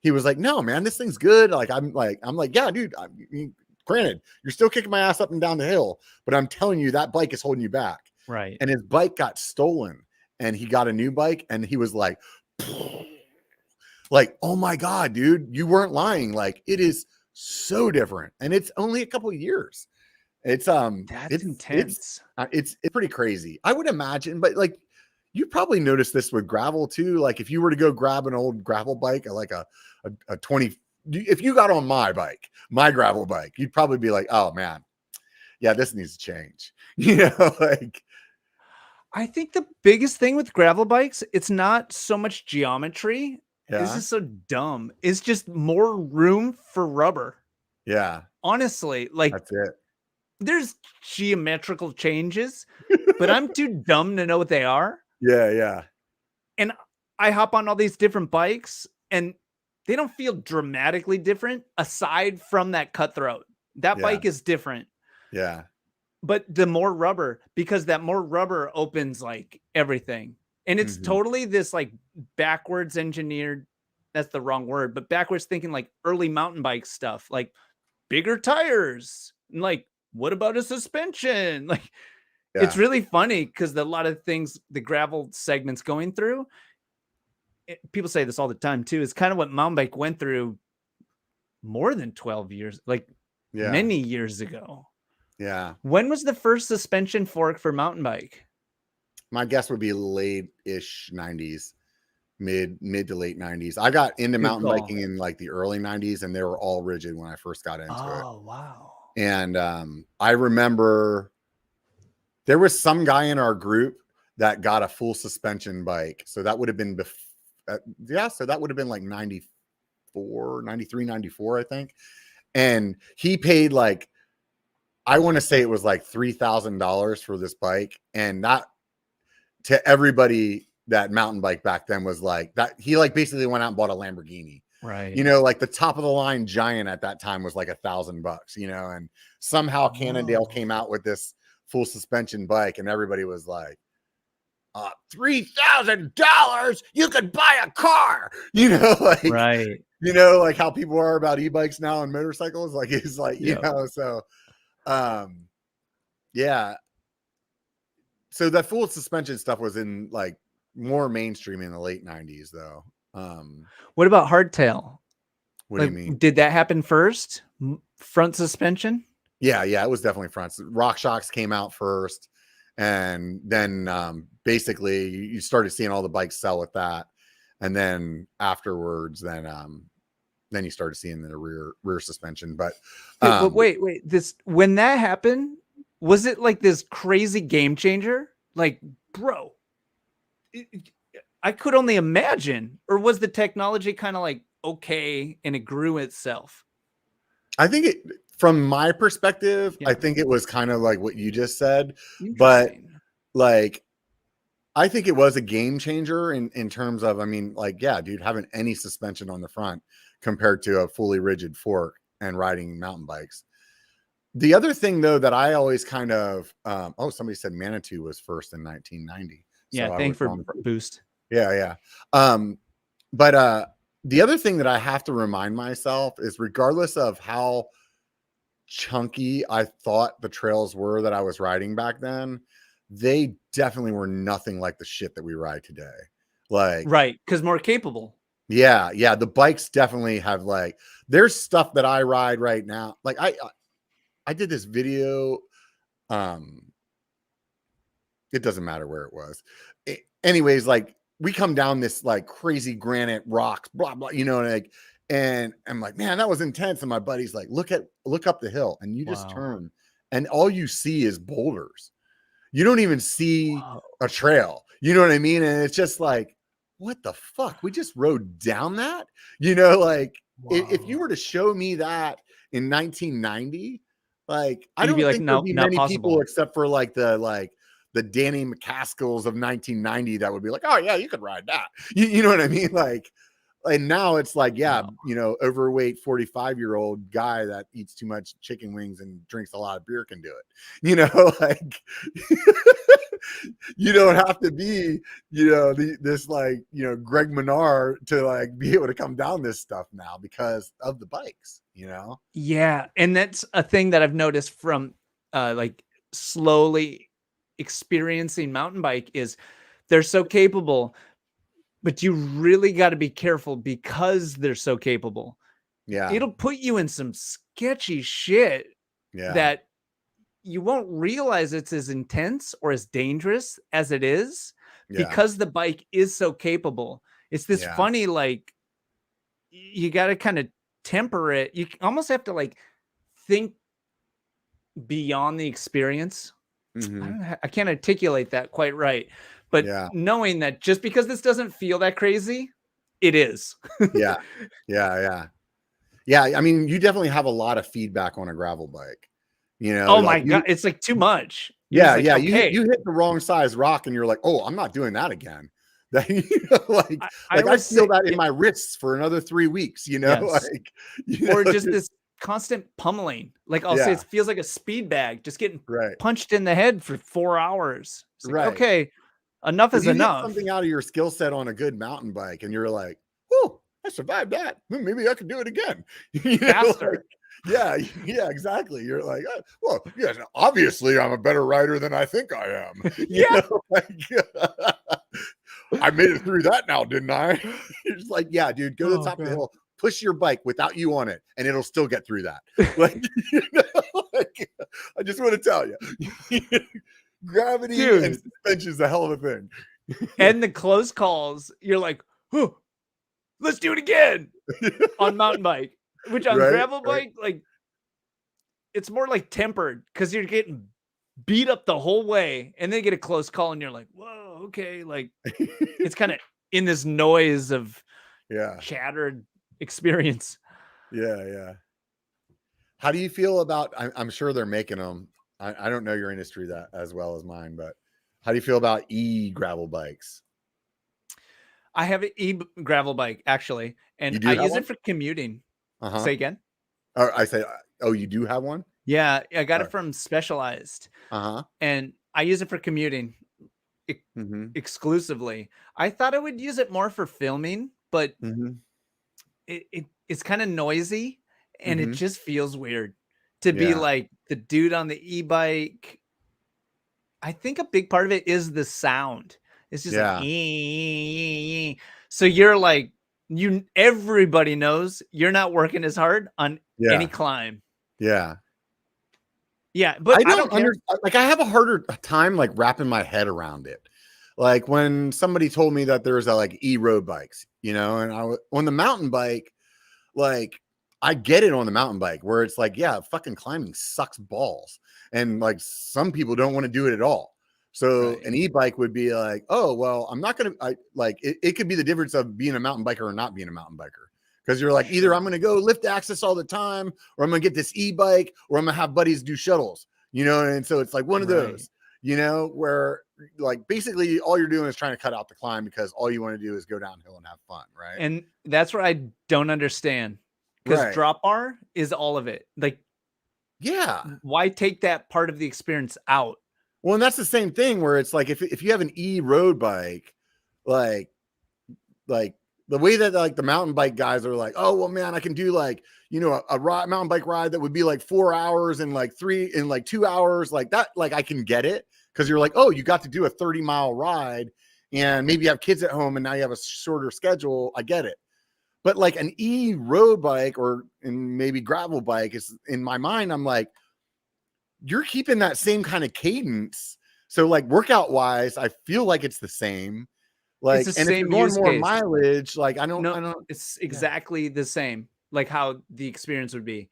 He was like, no, man, this thing's good. Like, I'm like, yeah, dude, I mean, granted, you're still kicking my ass up and down the hill, but I'm telling you that bike is holding you back. Right. And his bike got stolen and he got a new bike. And he was like, oh my God, dude, you weren't lying. Like, it is so different. And it's only a couple of years. It's that's intense. It's pretty crazy. I would imagine, but like you probably noticed this with gravel too. Like if you were to go grab an old gravel bike, like a if you got on my bike, my gravel bike, you'd probably be like, oh man, yeah, this needs to change. Like. I think the biggest thing with gravel bikes, it's not so much geometry. Yeah. This is so dumb. It's just more room for rubber. Yeah. Honestly, like that's it. There's geometrical changes, but I'm too dumb to know what they are. Yeah, yeah. And I hop on all these different bikes and they don't feel dramatically different aside from that Cutthroat. That bike is different. Yeah. But the more rubber, because that more rubber opens like everything. And it's totally this like backwards engineered, that's the wrong word, but backwards thinking like early mountain bike stuff, like bigger tires. And like, what about a suspension? Like, it's really funny because a lot of things the gravel segment's going through, people say this all the time too, is kind of what mountain bike went through more than 12 years, like many years ago. Yeah. When was the first suspension fork for mountain bike? My guess would be late-ish 90s, mid to late 90s. I got into mountain biking in like the early 90s, and they were all rigid when I first got into it. Oh, wow. And I remember there was some guy in our group that got a full suspension bike. So that would have been, so that would have been like 94, 93, 94, I think. And he paid like, I want to say it was like $3,000 for this bike. And that, to everybody that mountain bike back then was like that. He like basically went out and bought a Lamborghini. Right. Like the top of the line Giant at that time was like $1,000, and somehow Cannondale came out with this full suspension bike and everybody was like, $3,000, you could buy a car, like, right. Like how people are about e-bikes now and motorcycles. Like, it's like, so, yeah. So that full suspension stuff was in like more mainstream in the late 90s though. What about hardtail? What do you mean? Did that happen first? Front suspension? Yeah, it was definitely front. Rock Shocks came out first, and then basically you started seeing all the bikes sell with that, and then afterwards, then you started seeing the rear suspension. But wait, this when that happened, was it like this crazy game changer? Like, bro, I could only imagine, or was the technology kind of like okay and it grew itself? I think it, from my perspective, I think it was kind of like what you just said, but like, I think it was a game changer in terms of, I mean, like, yeah, dude, having any suspension on the front compared to a fully rigid fork and riding mountain bikes. The other thing though, that I always kind of, somebody said Manitou was first in 1990. Yeah. Thanks for boost. Yeah. But the other thing that I have to remind myself is, regardless of how chunky I thought the trails were that I was riding back then, they definitely were nothing like the shit that we ride today. Like, right. Cause more capable. Yeah. The bikes definitely have like, there's stuff that I ride right now. Like I did this video. It doesn't matter where it was. Anyways, like, we come down this like crazy granite rocks, blah, blah, and I'm like, man, that was intense. And my buddy's like, look up the hill, and you just turn and all you see is boulders. You don't even see a trail. You know what I mean? And it's just like, what the fuck? We just rode down that, like, if you were to show me that in 1990, like, I don't think there'd be many people except for like the Danny McCaskills of 1990 that would be like, oh yeah, you could ride that. You know what I mean? Like, and now it's like, overweight 45-year-old guy that eats too much chicken wings and drinks a lot of beer can do it. Like, you don't have to be, this like, Greg Menard to like be able to come down this stuff now because of the bikes, Yeah. And that's a thing that I've noticed from like slowly experiencing mountain bike is they're so capable, but you really got to be careful because they're so capable. Yeah. It'll put you in some sketchy shit that you won't realize it's as intense or as dangerous as it is because the bike is so capable. It's this funny, like, you got to kind of temper it. You almost have to like think beyond the experience. I can't articulate that quite right, but knowing that just because this doesn't feel that crazy, it is. Yeah. I mean, you definitely have a lot of feedback on a gravel bike. Oh my God, it's like too much. Yeah, like, you hit the wrong size rock and you're like, oh, I'm not doing that again. I feel that in my wrists for another 3 weeks, or just this constant pummeling. Like I'll say it feels like a speed bag, just getting punched in the head for 4 hours. It's like, okay, enough is enough. Something out of your skill set on a good mountain bike, and you're like, oh, I survived that. Maybe I can do it again. Faster. Yeah, exactly. You're like, well, yes, obviously I'm a better rider than I think I am. I made it through that now, didn't I? You're just like, yeah, dude, go to the top of the hill, push your bike without you on it, and it'll still get through that. I just want to tell you, gravity and suspension is a hell of a thing. And the close calls, you're like, oh, let's do it again on mountain bike. Which on gravel bike, like, it's more like tempered because you're getting beat up the whole way, and then you get a close call, and you're like, whoa, okay. Like, it's kind of in this noise of shattered experience. Yeah. How do you feel about, I'm sure they're making them. I don't know your industry that as well as mine, but how do you feel about gravel bikes? I have an gravel bike, actually, and I use it for commuting. Say again? I say, oh, you do have one? Yeah, I got it from Specialized. And I use it for commuting exclusively. I thought I would use it more for filming, but it's kind of noisy, and it just feels weird to be like the dude on the e-bike. I think a big part of it is the sound. It's just like, so you're like, everybody knows you're not working as hard on any climb. But I don't like, I have a harder time like wrapping my head around it. Like when somebody told me that there's like road bikes, and on the mountain bike, like I get it on the mountain bike where it's like, fucking climbing sucks balls, and like some people don't want to do it at all. So an e-bike would be like, oh, well, I'm not going to, it could be the difference of being a mountain biker or not being a mountain biker. Because you're like, either I'm going to go lift access all the time, or I'm going to get this e-bike, or I'm going to have buddies do shuttles, and so it's like one of those, where like basically all you're doing is trying to cut out the climb because all you want to do is go downhill and have fun. Right. And that's what I don't understand, because drop bar is all of it. Like, why take that part of the experience out? Well, and that's the same thing where it's like, if you have an road bike, like the way that like the mountain bike guys are like, oh, well, man, I can do like, a mountain bike ride that would be like 4 hours and like 2 hours like that. Like I can get it. Cause you're like, oh, you got to do a 30-mile ride and maybe you have kids at home and now you have a shorter schedule. I get it. But like an road bike or maybe gravel bike is, in my mind, I'm like, you're keeping that same kind of cadence. So like workout wise, I feel like it's the same. Like, and if you're going more mileage, like I don't. It's exactly the same, like how the experience would be.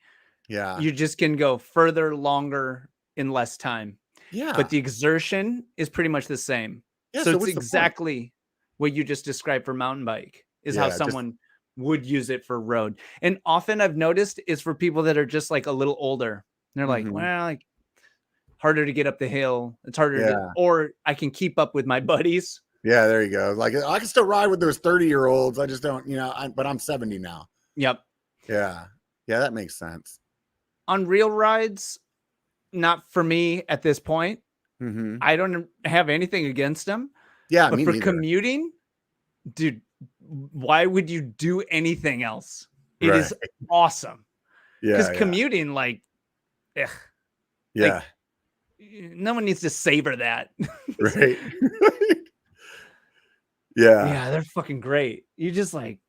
Yeah. You just can go further, longer in less time. Yeah. But the exertion is pretty much the same. Yeah, so it's exactly what you just described for mountain bike is how someone would use it for road. And often I've noticed is for people that are just like a little older. They're like, well, like, harder to get up the hill. It's harder or I can keep up with my buddies. Yeah, there you go. Like I can still ride with those 30-year-olds. I just don't, but I'm 70 now. Yep. Yeah, that makes sense. On real rides, not for me at this point. I don't have anything against them. Yeah, but for commuting, dude, why would you do anything else? It is awesome. Yeah, because commuting, like, like, no one needs to savor that. Right. Yeah, they're fucking great. You just like,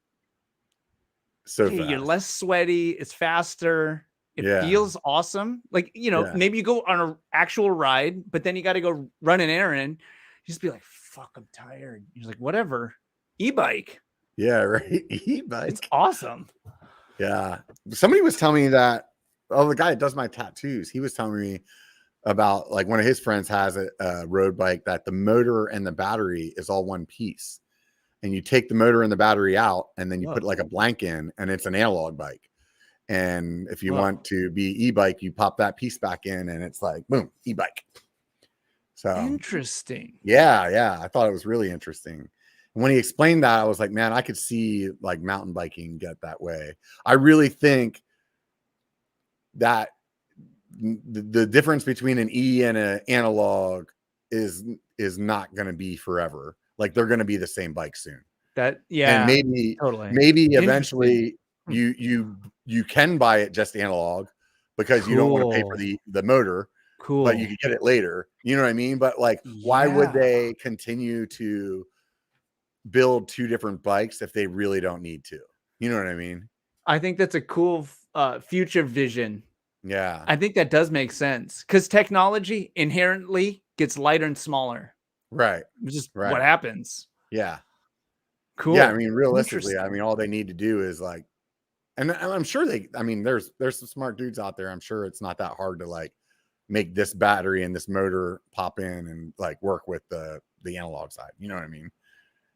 so you're less sweaty. It's faster. It feels awesome. Like, maybe you go on an actual ride, but then you got to go run an errand. You just be like, fuck, I'm tired. You're like, whatever. E-bike. Yeah, right. E-bike. It's awesome. Yeah. Somebody was telling me that, the guy that does my tattoos, he was telling me about like one of his friends has a road bike that the motor and the battery is all one piece. And you take the motor and the battery out and then you put like a blank in and it's an analog bike. And if you want to be e-bike, you pop that piece back in and it's like, boom, e-bike. So interesting. Yeah. I thought it was really interesting. And when he explained that, I was like, man, I could see like mountain biking get that way. I really think that the difference between an E and an analog is not going to be forever. Like they're going to be the same bike soon. And maybe eventually you can buy it just analog because you don't want to pay for the motor. Cool. But you can get it later. You know what I mean? But like, why would they continue to build two different bikes if they really don't need to? You know what I mean? I think that's a cool future vision. Yeah. I think that does make sense because technology inherently gets lighter and smaller. Right. It's just what happens. Yeah. Cool. Yeah. I mean, realistically, I mean, all they need to do is like, and I'm sure there's some smart dudes out there. I'm sure it's not that hard to like make this battery and this motor pop in and like work with the analog side. You know what I mean?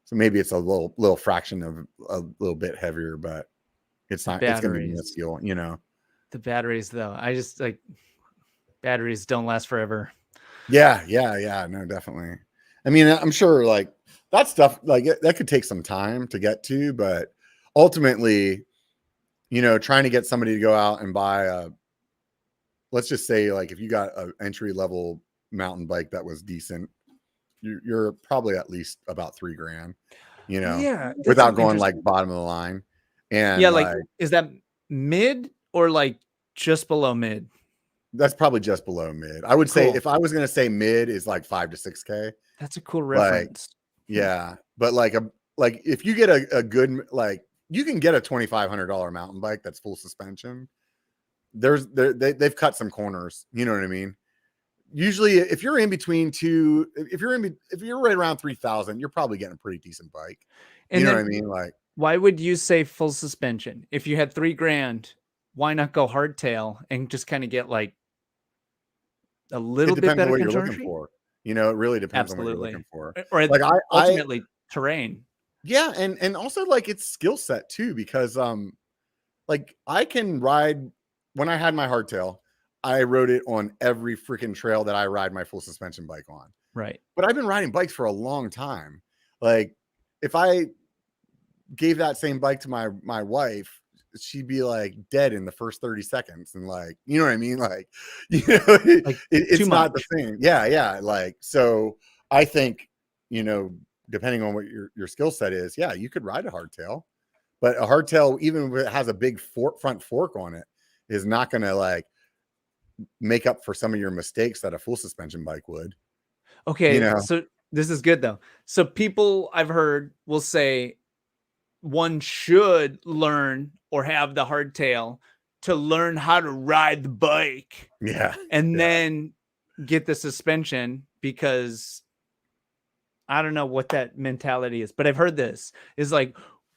So maybe it's a little fraction of a little bit heavier, but it's not, it's going to be minuscule, you know? The batteries though, I just like batteries don't last forever. Yeah. No, definitely. I mean, I'm sure like that stuff, like that could take some time to get to, but ultimately, you know, trying to get somebody to go out and buy let's just say like if you got an entry level mountain bike that was decent, you're probably at least about $3,000, you know, without going like bottom of the line. And like is that mid or like just below mid? That's probably just below mid. I would say if I was going to say mid is like $5,000 to $6,000. That's a cool reference. Yeah. But like if you get a good, like you can get a $2,500 mountain bike that's full suspension. They've cut some corners. You know what I mean? Usually if you're in between two, if you're right around 3,000, you're probably getting a pretty decent bike. And you know what I mean? Like, why would you say full suspension? If you had $3,000, why not go hardtail and just kind of get like a little bit better what you're looking for? You know, it really depends on what you're looking for. Or like ultimately terrain. Yeah, and also like it's skill set too, because like I can ride. When I had my hardtail, I rode it on every freaking trail that I ride my full suspension bike on. Right. But I've been riding bikes for a long time. Like if I gave that same bike to my wife, she'd be like dead in the first 30 seconds. And like, you know what I mean? Like, you know, it's not the same. Yeah. Like, so I think, you know, depending on what your skill set is, yeah, you could ride a hardtail, but a hardtail, even if it has a big front fork on it, is not going to like make up for some of your mistakes that a full suspension bike would. Okay. You know? So this is good though. So people I've heard will say one should learn or have the hardtail to learn how to ride the bike. Yeah. And then get the suspension, because I don't know what that mentality is, but I've heard this is like,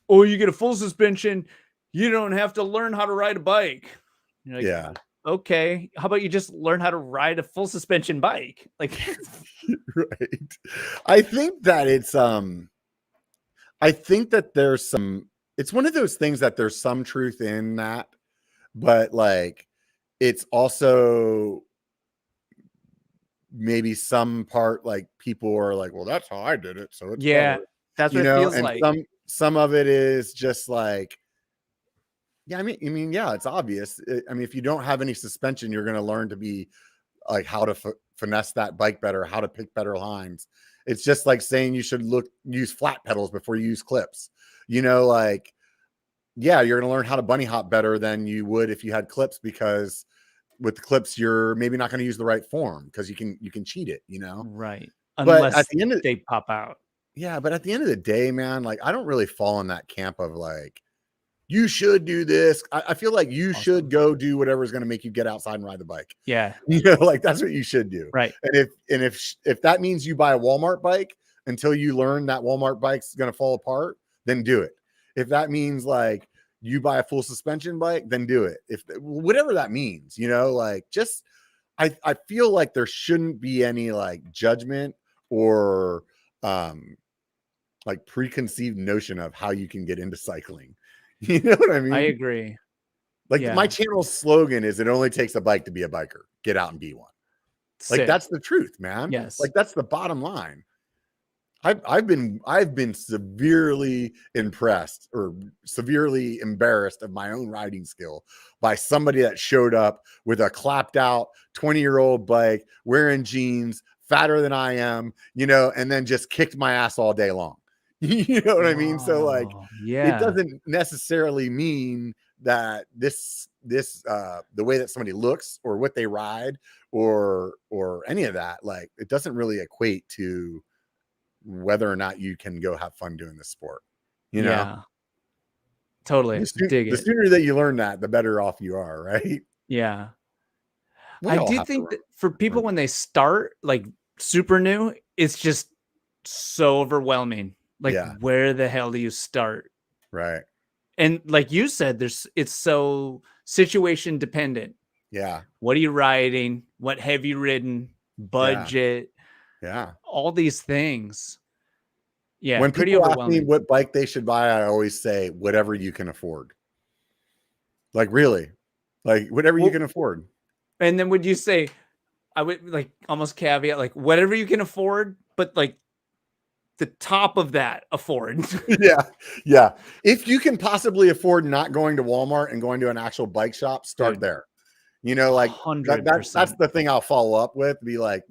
oh, you get a full suspension, you don't have to learn how to ride a bike. You're like, yeah. Okay. How about you just learn how to ride a full suspension bike? Like, right. I think that I think that there's it's one of those things that there's some truth in that, but like, it's also maybe some part, like people are like, well, that's how I did it. So it's better. That's what it feels like. Some of it is just like, yeah, I mean, yeah, it's obvious. I mean, if you don't have any suspension, you're going to learn to be like how to finesse that bike better, how to pick better lines. It's just like saying you should use flat pedals before you use clips. You know, like, yeah, you're going to learn how to bunny hop better than you would if you had clips, because with the clips, you're maybe not going to use the right form because you can cheat it, you know? Right. Unless at the end of they pop out. Yeah, but at the end of the day, man, like I don't really fall in that camp of like, you should do this. I feel like you should go do whatever's going to make you get outside and ride the bike. Yeah. You know, like that's what you should do. Right. And if that means you buy a Walmart bike until you learn that Walmart bike's going to fall apart, then do it. If that means like you buy a full suspension bike, then do it. If whatever that means, like just I feel like there shouldn't be any like judgment or like preconceived notion of how you can get into cycling. You know what I mean? I agree. Like my channel's slogan is, it only takes a bike to be a biker. Get out and be one. Like that's the truth, man. Yes. Like that's the bottom line. I've been severely impressed or severely embarrassed of my own riding skill by somebody that showed up with a clapped out 20-year-old bike, wearing jeans, fatter than I am, and then just kicked my ass all day long. You know what I mean? So like, it doesn't necessarily mean that the way that somebody looks or what they ride or any of that, like it doesn't really equate to whether or not you can go have fun doing this sport, Yeah, totally. The sooner that you learn that, the better off you are, right? Yeah. I do think that for people when they start like super new, it's just so overwhelming. Like, where the hell do you start? Right. And like you said, it's so situation dependent. Yeah. What are you riding? What have you ridden? Budget. Yeah. All these things. Yeah. When pretty people ask overwhelming. me what bike they should buy, I always say whatever you can afford. Like really, like whatever you can afford. And then would you say, I would like almost caveat, like whatever you can afford, but like the top of that afford. Yeah. If you can possibly afford not going to Walmart and going to an actual bike shop, start there. Like 100%. That's the thing I'll follow up with. Be like,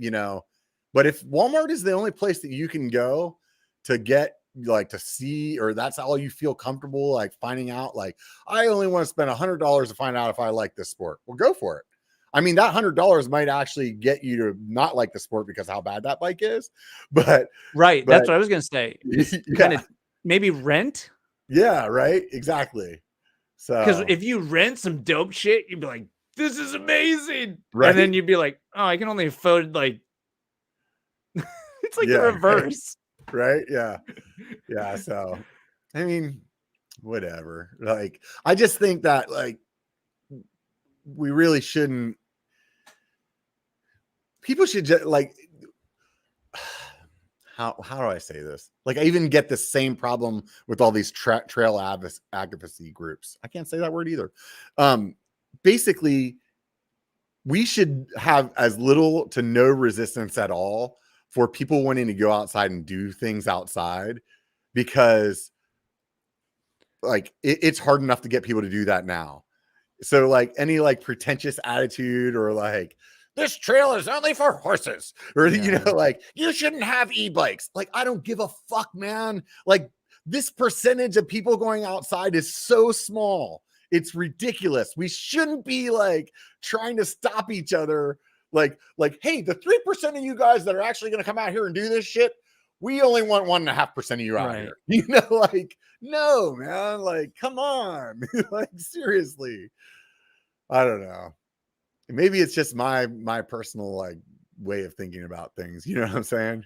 but if Walmart is the only place that you can go to get like to see, or that's all you feel comfortable like finding out, like I only want to spend $100 to find out if I like this sport, well, go for it. I mean, that $100 might actually get you to not like the sport because how bad that bike is, but right. That's what I was going to say. Kind of maybe rent. Yeah. Right. Exactly. So, because if you rent some dope shit, you'd be like, this is amazing. Right. And then you'd be like, oh, I can only afford like, it's like the reverse. Right. Yeah. Yeah. So, I mean, whatever. Like, I just think that like, we really shouldn't. People should just like, how do I say this? Like, I even get the same problem with all these trail advocacy groups. I can't say that word either. Basically, we should have as little to no resistance at all for people wanting to go outside and do things outside, because like it's hard enough to get people to do that now. So like any like pretentious attitude or like this trail is only for horses or, like you shouldn't have e-bikes. Like, I don't give a fuck, man. Like this percentage of people going outside is so small. It's ridiculous. We shouldn't be like trying to stop each other. Like, hey, the 3% of you guys that are actually going to come out here and do this shit, we only want 1.5% of you out here. Like, no, man, like, come on. Like, seriously. I don't know. Maybe it's just my personal like way of thinking about things. You know what I'm saying?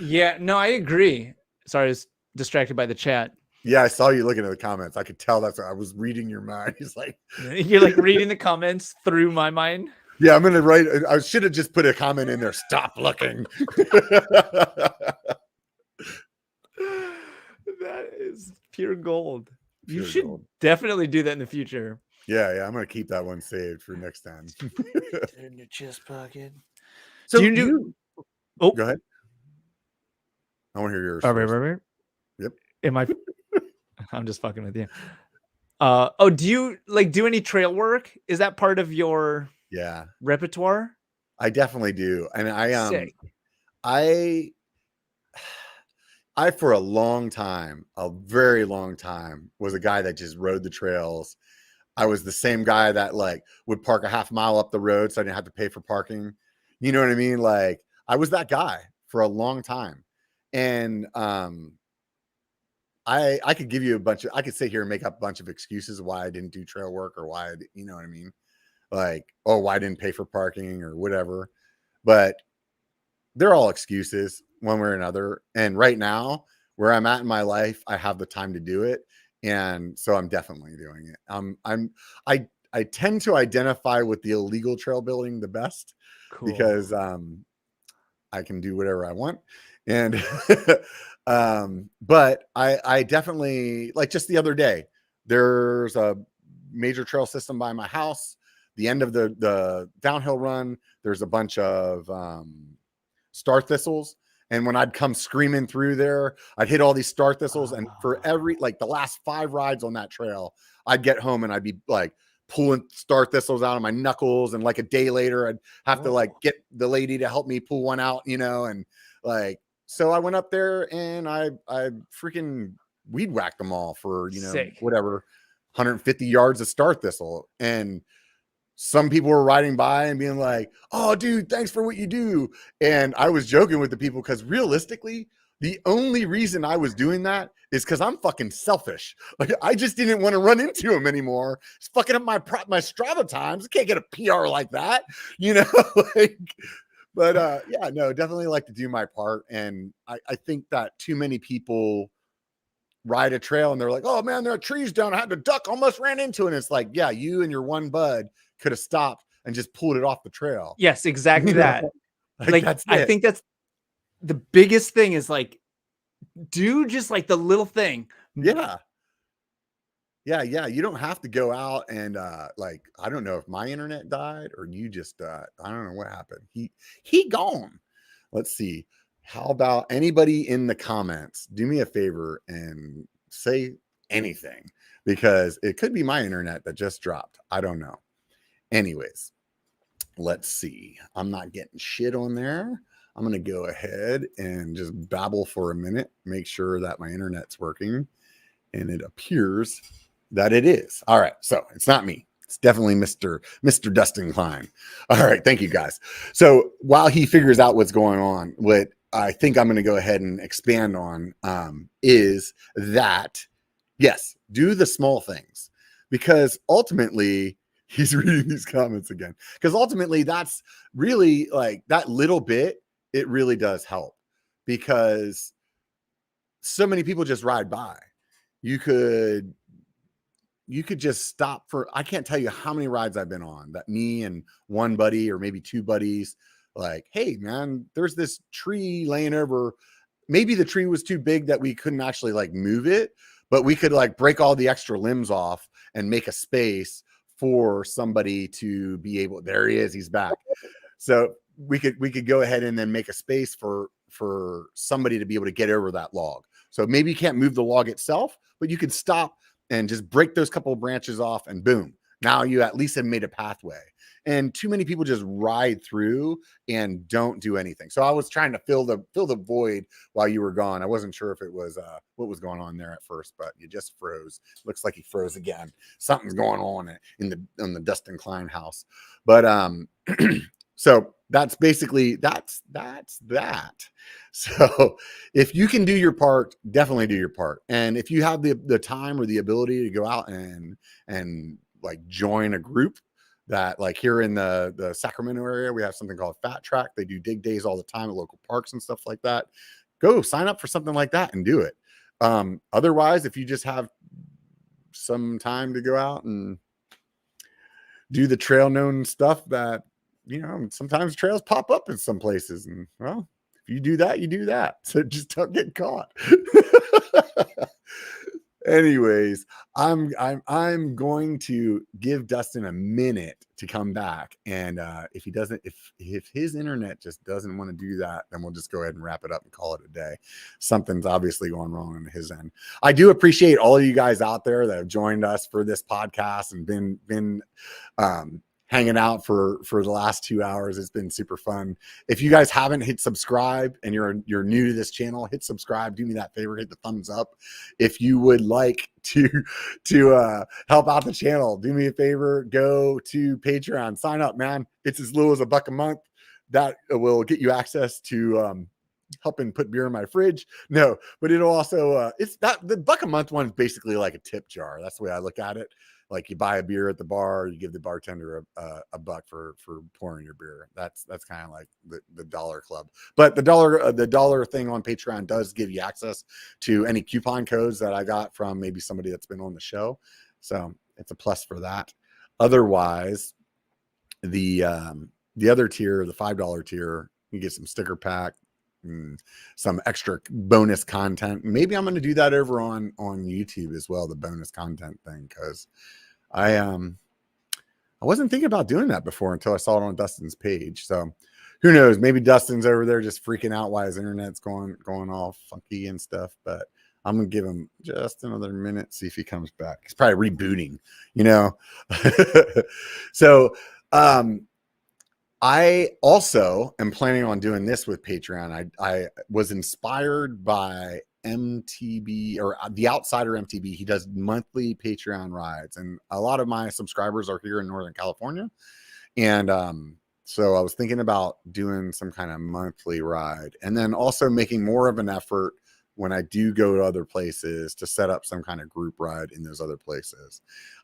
Yeah, no, I agree. Sorry, I was distracted by the chat. Yeah, I saw you looking at the comments. I could tell that's what I was reading your mind. He's like, you're like reading the comments through my mind. Yeah, I'm gonna write. I should have just put a comment in there. Stop looking. That is pure gold. You should definitely do that in the future. Yeah, I'm gonna keep that one saved for next time. In your chest pocket. So do you do? Oh, go ahead. I want to hear yours. Right. Yep. Am I? I'm just fucking with you. Oh, do you like do any trail work? Is that part of your repertoire? I definitely do, and I for a long time, a very long time, was a guy that just rode the trails. I was the same guy that like would park a half mile up the road so I didn't have to pay for parking. You know what I mean? Like I was that guy for a long time. And I could give you I could sit here and make up a bunch of excuses why I didn't do trail work or why, you know what I mean? Like, oh, why I didn't pay for parking or whatever. But they're all excuses one way or another. And right now, where I'm at in my life, I have the time to do it. And so I'm definitely doing it. I tend to identify with the illegal trail building the best because I can do whatever I want. And but I definitely, like, just the other day, there's a major trail system by my house. The end of the downhill run, there's a bunch of star thistles. And when I'd come screaming through there, I'd hit all these star thistles. And for every, like, the last 5 rides on that trail, I'd get home and I'd be like pulling star thistles out of my knuckles. And like a day later, I'd have to like get the lady to help me pull one out, you know, and like, so I went up there and I freaking weed whacked them all for, you know, whatever, 150 yards of star thistle. And some people were riding by and being like, "Oh, dude, thanks for what you do." And I was joking with the people because realistically, the only reason I was doing that is because I'm fucking selfish. Like, I just didn't want to run into him anymore. It's fucking up my Strava times. I can't get a PR like that, you know. Like, but yeah, no, definitely like to do my part. And I think that too many people ride a trail and they're like, "Oh man, there are trees down. I had to duck, almost ran into it." And it's like, yeah, you and your one bud could have stopped and just pulled it off the trail. Yes, exactly that. Like I think that's the biggest thing is like, do just like the little thing. Yeah. You don't have to go out and like, I don't know if my internet died or you just I don't know what happened. He gone. Let's see. How about anybody in the comments? Do me a favor and say anything, because it could be my internet that just dropped. I don't know. Anyways, let's see. I'm not getting shit on there. I'm going to go ahead and just babble for a minute, make sure that my internet's working. And it appears that it is. All right. So it's not me. It's definitely Mr. Dustin Klein. All right. Thank you, guys. So while he figures out what's going on, what I think I'm going to go ahead and expand on is that, yes, do the small things, because ultimately, he's reading these comments again, because ultimately that's really, like, that little bit, it really does help, because so many people just ride by. You could just stop for, I can't tell you how many rides I've been on that me and one buddy or maybe 2 buddies, like, "Hey man, there's this tree laying over." Maybe the tree was too big that we couldn't actually like move it, but we could like break all the extra limbs off and make a space for somebody to be able, there he is, he's back. So we could go ahead and then make a space for somebody to be able to get over that log. So maybe you can't move the log itself, but you could stop and just break those couple of branches off, and boom, now you at least have made a pathway. And too many people just ride through and don't do anything. So I was trying to fill the void while you were gone. I wasn't sure if it was what was going on there at first, but you just froze. Looks like he froze again. Something's going on in the Dustin Klein house. But so that's basically that's that. So if you can do your part, definitely do your part. And if you have the time or the ability to go out and like join a group, that, like, here in the Sacramento area, we have something called Fat Track. They do dig days all the time at local parks and stuff like that. Go sign up for something like that and do it. Otherwise, if you just have some time to go out and do the trail known stuff, that, you know, sometimes trails pop up in some places, and well, if you do that, you do that. So just don't get caught. Anyways, I'm going to give Dustin a minute to come back, and if he doesn't, if his internet just doesn't want to do that, then we'll just go ahead and wrap it up and call it a day. Something's obviously going wrong on his end. I do appreciate all of you guys out there that have joined us for this podcast and been hanging out for the last 2 hours. It's been super fun. If you guys haven't hit subscribe and you're new to this channel, hit subscribe. Do me that favor, hit the thumbs up. If you would like to help out the channel, do me a favor, go to Patreon, sign up, man. It's as little as $1 a month. That will get you access to helping put beer in my fridge. No, but it'll also it's not the buck a month one is basically like a tip jar. That's the way I look at it. Like you buy a beer at the bar, you give the bartender a buck for pouring your beer. That's kind of like the dollar club. But the dollar thing on Patreon does give you access to any coupon codes that I got from maybe somebody that's been on the show. So it's a plus for that. Otherwise, the other tier, the $5 tier, you get some sticker pack, some extra bonus content. Maybe I'm going to do that over on YouTube as well, the bonus content thing, because I wasn't thinking about doing that before until I saw it on Dustin's page. So who knows? Maybe Dustin's over there just freaking out why his internet's going all funky and stuff. But I'm gonna give him just another minute, see if he comes back. He's probably rebooting, you know. So I also am planning on doing this with Patreon. I was inspired by MTB, or the Outsider MTB. He does monthly Patreon rides, and a lot of my subscribers are here in Northern California. And so I was thinking about doing some kind of monthly ride, and then also making more of an effort when I do go to other places to set up some kind of group ride in those other places.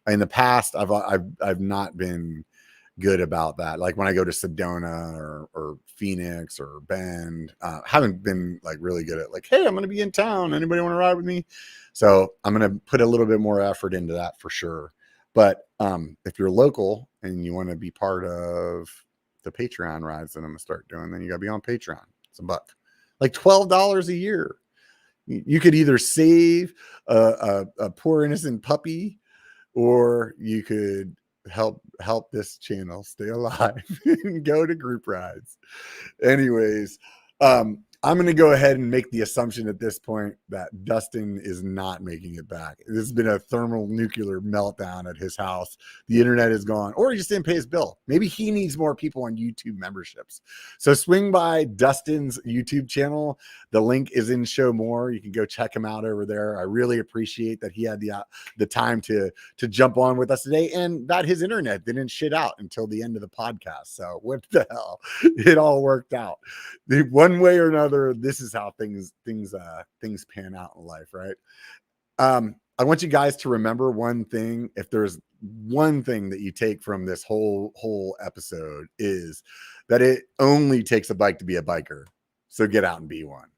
In the past, I've not been good about that. Like when I go to Sedona or Phoenix or Bend, haven't been like really good at like, hey, I'm going to be in town. Anybody want to ride with me? So I'm going to put a little bit more effort into that for sure. But if you're local and you want to be part of the Patreon rides that I'm going to start doing, then you got to be on Patreon. It's $1, like $12 a year. You could either save a poor innocent puppy, or you could help this channel stay alive and go to group rides. Anyways, I'm going to go ahead and make the assumption at this point that Dustin is not making it back. There's been a thermonuclear meltdown at his house. The internet is gone, or he just didn't pay his bill. Maybe he needs more people on YouTube memberships. So swing by Dustin's YouTube channel. The link is in Show More. You can go check him out over there. I really appreciate that he had the time to jump on with us today, and that his internet didn't shit out until the end of the podcast. So what the hell? It all worked out. One way or another, this is how things pan out in life, right? I want you guys to remember one thing. If there's one thing that you take from this whole episode, is that it only takes a bike to be a biker. So get out and be one.